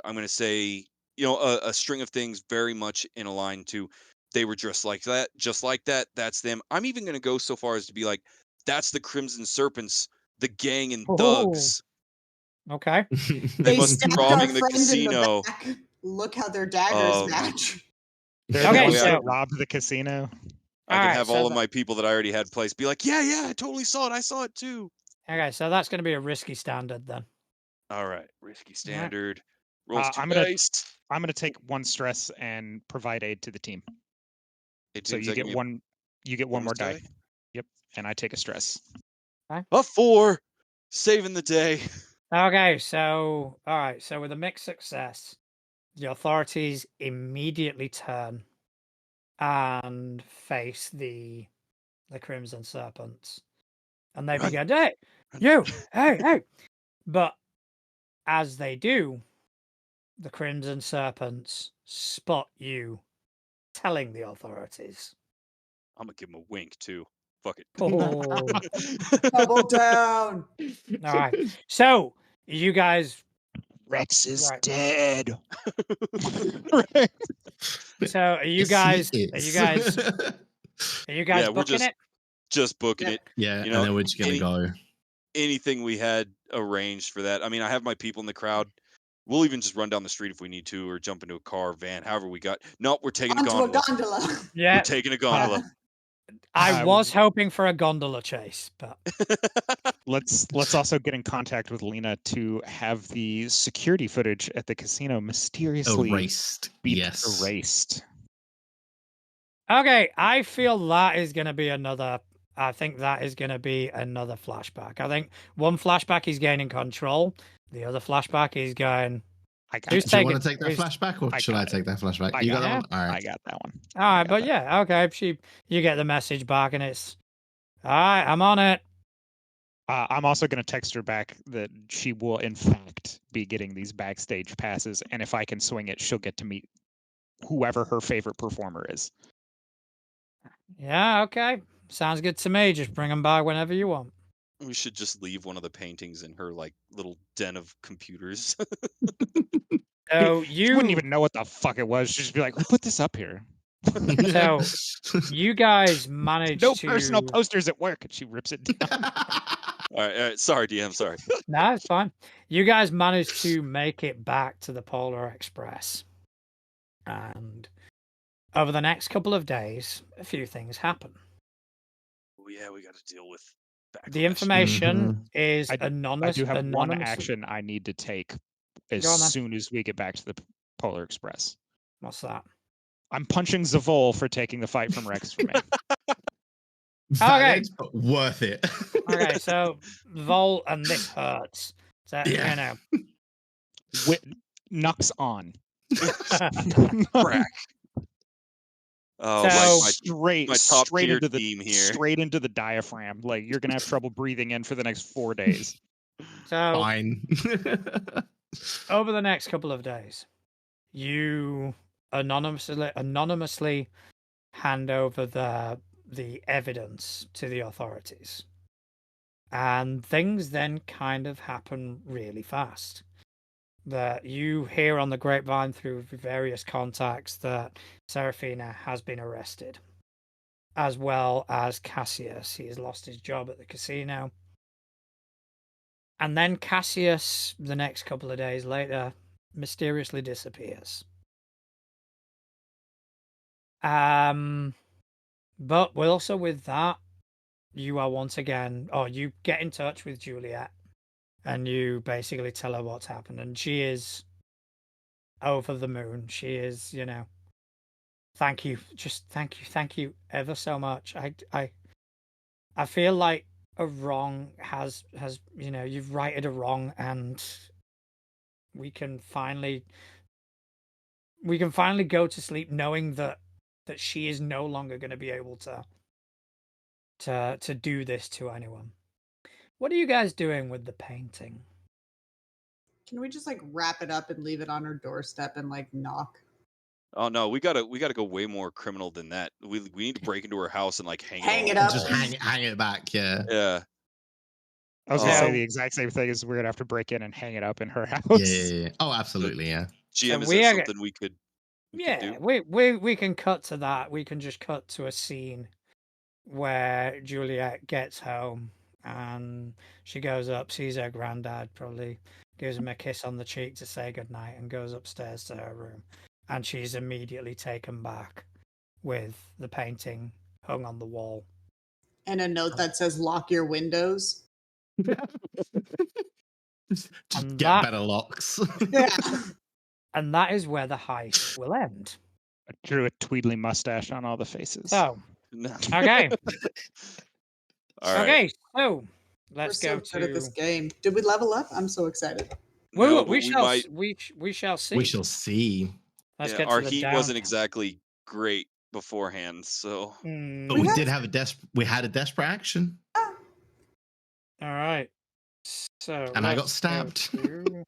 I'm gonna say, a string of things very much in a line to they were dressed like that, just like that. That's them. I'm even gonna go so far as to be like, that's the Crimson Serpents, the gang and thugs. Okay. They must be stabbed our robbing the friend casino. In the back. Look how their daggers match. They're Okay, the ones so- that robbed the casino. I can Alright, have so all of my people that I already had placed be like, yeah, I totally saw it. I saw it too. Okay, so that's going to be a risky standard then. All right, risky Alright. standard. Rolls 2 I'm dice. gonna take 1 stress and provide aid to the team. It So seems you like get me a one. You get one more bonus die. Yep, and I take a stress. A 4, saving the day. Okay, so all right, so with a mixed success, the authorities immediately turn and face the Crimson Serpents, and they Run. begin, "Hey, you, hey!" But as they do, the Crimson Serpents spot you, telling the authorities. I'm gonna give him a wink too. Fuck it. Oh, Double down. all right. So you guys, Rex is Right. dead. so are you Yes, guys, he are you is. guys, Yeah, we're booking it? just booking Yeah. it. Yeah, You know, and then we're just gonna go. Anything we had arranged for that. I mean, I have my people in the crowd. We'll even just run down the street if we need to, or jump into a car, van, however we got. No, we're taking Onto a gondola. a gondola. Yeah, We're taking a gondola. I was hoping for a gondola chase, but Let's also get in contact with Lena to have the security footage at the casino mysteriously Erased. be Yes. erased. okay. I feel that is going to be another I think that is going to be another flashback. I think one flashback is gaining control. The other flashback is going. I got Who's it. Do you taking? want to take that flashback, or I should I got it. take that flashback? I You got got that it. one. All I right. got that one. All right, but yeah, okay. You get the message back, and it's all right. I'm on it. I'm also going to text her back that she will, in fact, be getting these backstage passes, and if I can swing it, she'll get to meet whoever her favorite performer is. Yeah, okay. Sounds good to me. Just bring them by whenever you want. We should just leave one of the paintings in her like little den of computers. So She wouldn't even know what the fuck it was. She'd just be like, "Who put this up here?" So you guys managed No to. personal posters at work, and she rips it down. All right. Sorry, DM. Sorry. No, it's fine. You guys managed to make it back to the Polar Express. And over the next couple of days, a few things happen. Oh yeah, we got to deal with The backlash. information is I anonymous. do have one anonymous. action I need to take as Go on, then. soon as we get back to the Polar Express. What's that? I'm punching Zavol for taking the fight from Rex for me. Valid, but worth it. Okay, so Vol and this hurts. So, Yeah. you know. Knocks on. Crack. Oh, So- my top straight tier into the team here. straight into the diaphragm. Like you're gonna have trouble breathing in for the next 4 days. So Fine. over the next couple of days, you anonymously hand over the evidence to the authorities. And things then kind of happen really fast. That you hear on the grapevine through various contacts that Serafina has been arrested, as well as Cassius. He has lost his job at the casino. And then Cassius, the next couple of days later, mysteriously disappears. But also with that, you are once again, or you get in touch with Juliet, and you basically tell her what's happened, and she is over the moon. She is, thank you, just thank you ever so much. I feel like a wrong has you've righted a wrong, and we can finally go to sleep knowing that she is no longer going to be able to do this to anyone. What are you guys doing with the painting? Can we just like wrap it up and leave it on her doorstep and like knock? Oh no, we gotta go way more criminal than that. We need to break into her house and like hang it up. Just hang it back, yeah. Yeah. I was gonna say So- the exact same thing. Is we're gonna have to break in and hang it up in her house. Yeah. Oh, absolutely, yeah. GM, is we that are- something we could Yeah, do? we can cut to that. We can just cut to a scene where Juliet gets home and she goes up, sees her granddad, probably gives him a kiss on the cheek to say goodnight, and goes upstairs to her room. And she's immediately taken back with the painting hung on the wall. And a note that says lock your windows. Just And get that- better locks. Yeah. And that is where the heist will end. I drew a tweedly mustache on all the faces. So, No. okay. All right. Okay, so We're let's so go good at this to game. Did we level up? I'm so excited. No, we but shall might. we shall see. We shall see. Let's Yeah, get our to the heat down. wasn't exactly great beforehand, so Mm, But we did have we had a desperate action. all right. So And I got let's stabbed. go to-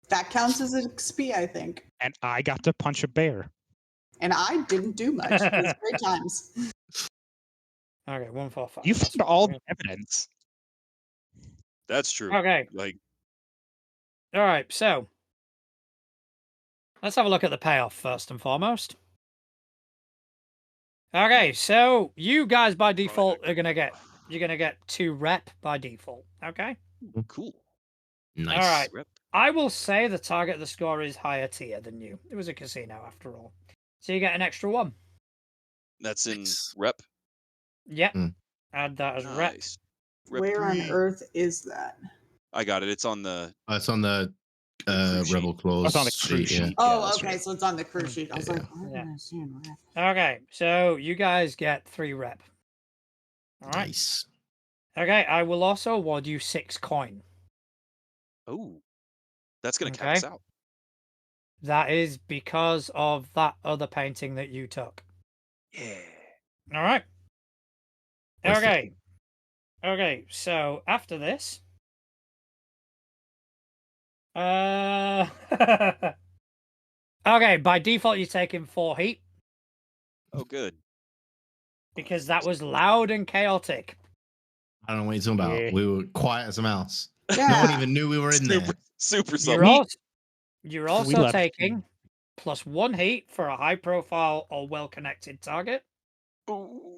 That counts as an XP, I think. And I got to punch a bear. And I didn't do much. It was great times. Okay, 145. You That's found all fine. the evidence. that's true. Okay. Like, All right. So let's have a look at the payoff first and foremost. Okay, so you guys by default you're gonna get 2 rep by default. Okay. cool. Nice. All right. Rep. I will say the target of the score is higher tier than you. It was a casino after all, so you get an extra 1. That's in Nice. rep. Yep. Mm. Add that as rep. Nice. Rep Where on 3. earth is that? I got it. It's on the. It's on the cruise sheet. Rebel Clause. It's on the cruise sheet, yeah. sheet. Oh, that's okay. right. So it's on the cruise sheet. I was like, Yeah. why Yeah. am I seeing rep? Okay, so you guys get 3 rep. All right. Nice. Okay, I will also award you 6 coin. Oh, that's gonna cap Okay. us out. That is because of that other painting that you took. Yeah. All right. Worth it. Okay. Okay, so after this, okay, by default you're taking 4 heat Oh, good. because that was loud and chaotic. I don't know what you're talking about. Yeah. We were quiet as a mouse. No Yeah. one even knew we were in there. Super You're subtle. also, you're also left. taking plus 1 heat for a high profile or well connected target. Ooh.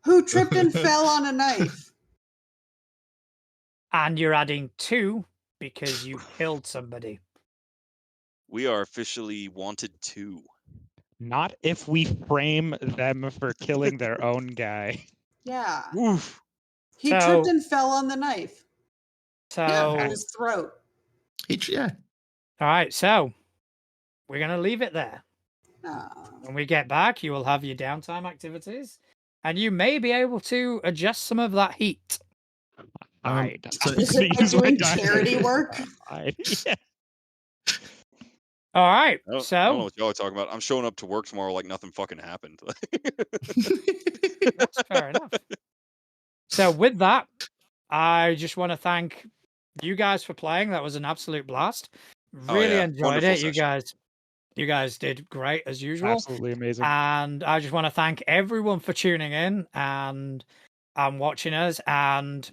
Who tripped and fell on a knife? And you're adding 2 because you killed somebody. We are officially wanted 2. Not if we frame them for killing their own guy. Yeah. Oof. He So- tripped and fell on the knife So, in his throat. Yeah. all right, so we're going to leave it there. Oh. When we get back, you will have your downtime activities, and you may be able to adjust some of that heat. Hide. so- I'm Is gonna it like use my doing diamond charity to work? hide. Yeah. All right, I don't know so what y'all are talking about. I'm showing up to work tomorrow like nothing fucking happened. that's fair enough. So with that, I just want to thank you guys for playing. That was an absolute blast. Really yeah. enjoyed Wonderful it. session. You guys did great as usual. Absolutely amazing. And I just want to thank everyone for tuning in and watching us. And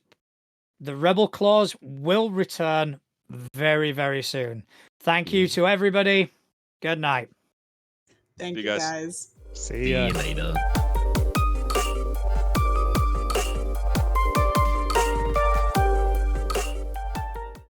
the Rebel Claws will return very, very soon. Thank you to everybody. Good night. Thank You you guys. guys. See ya. later.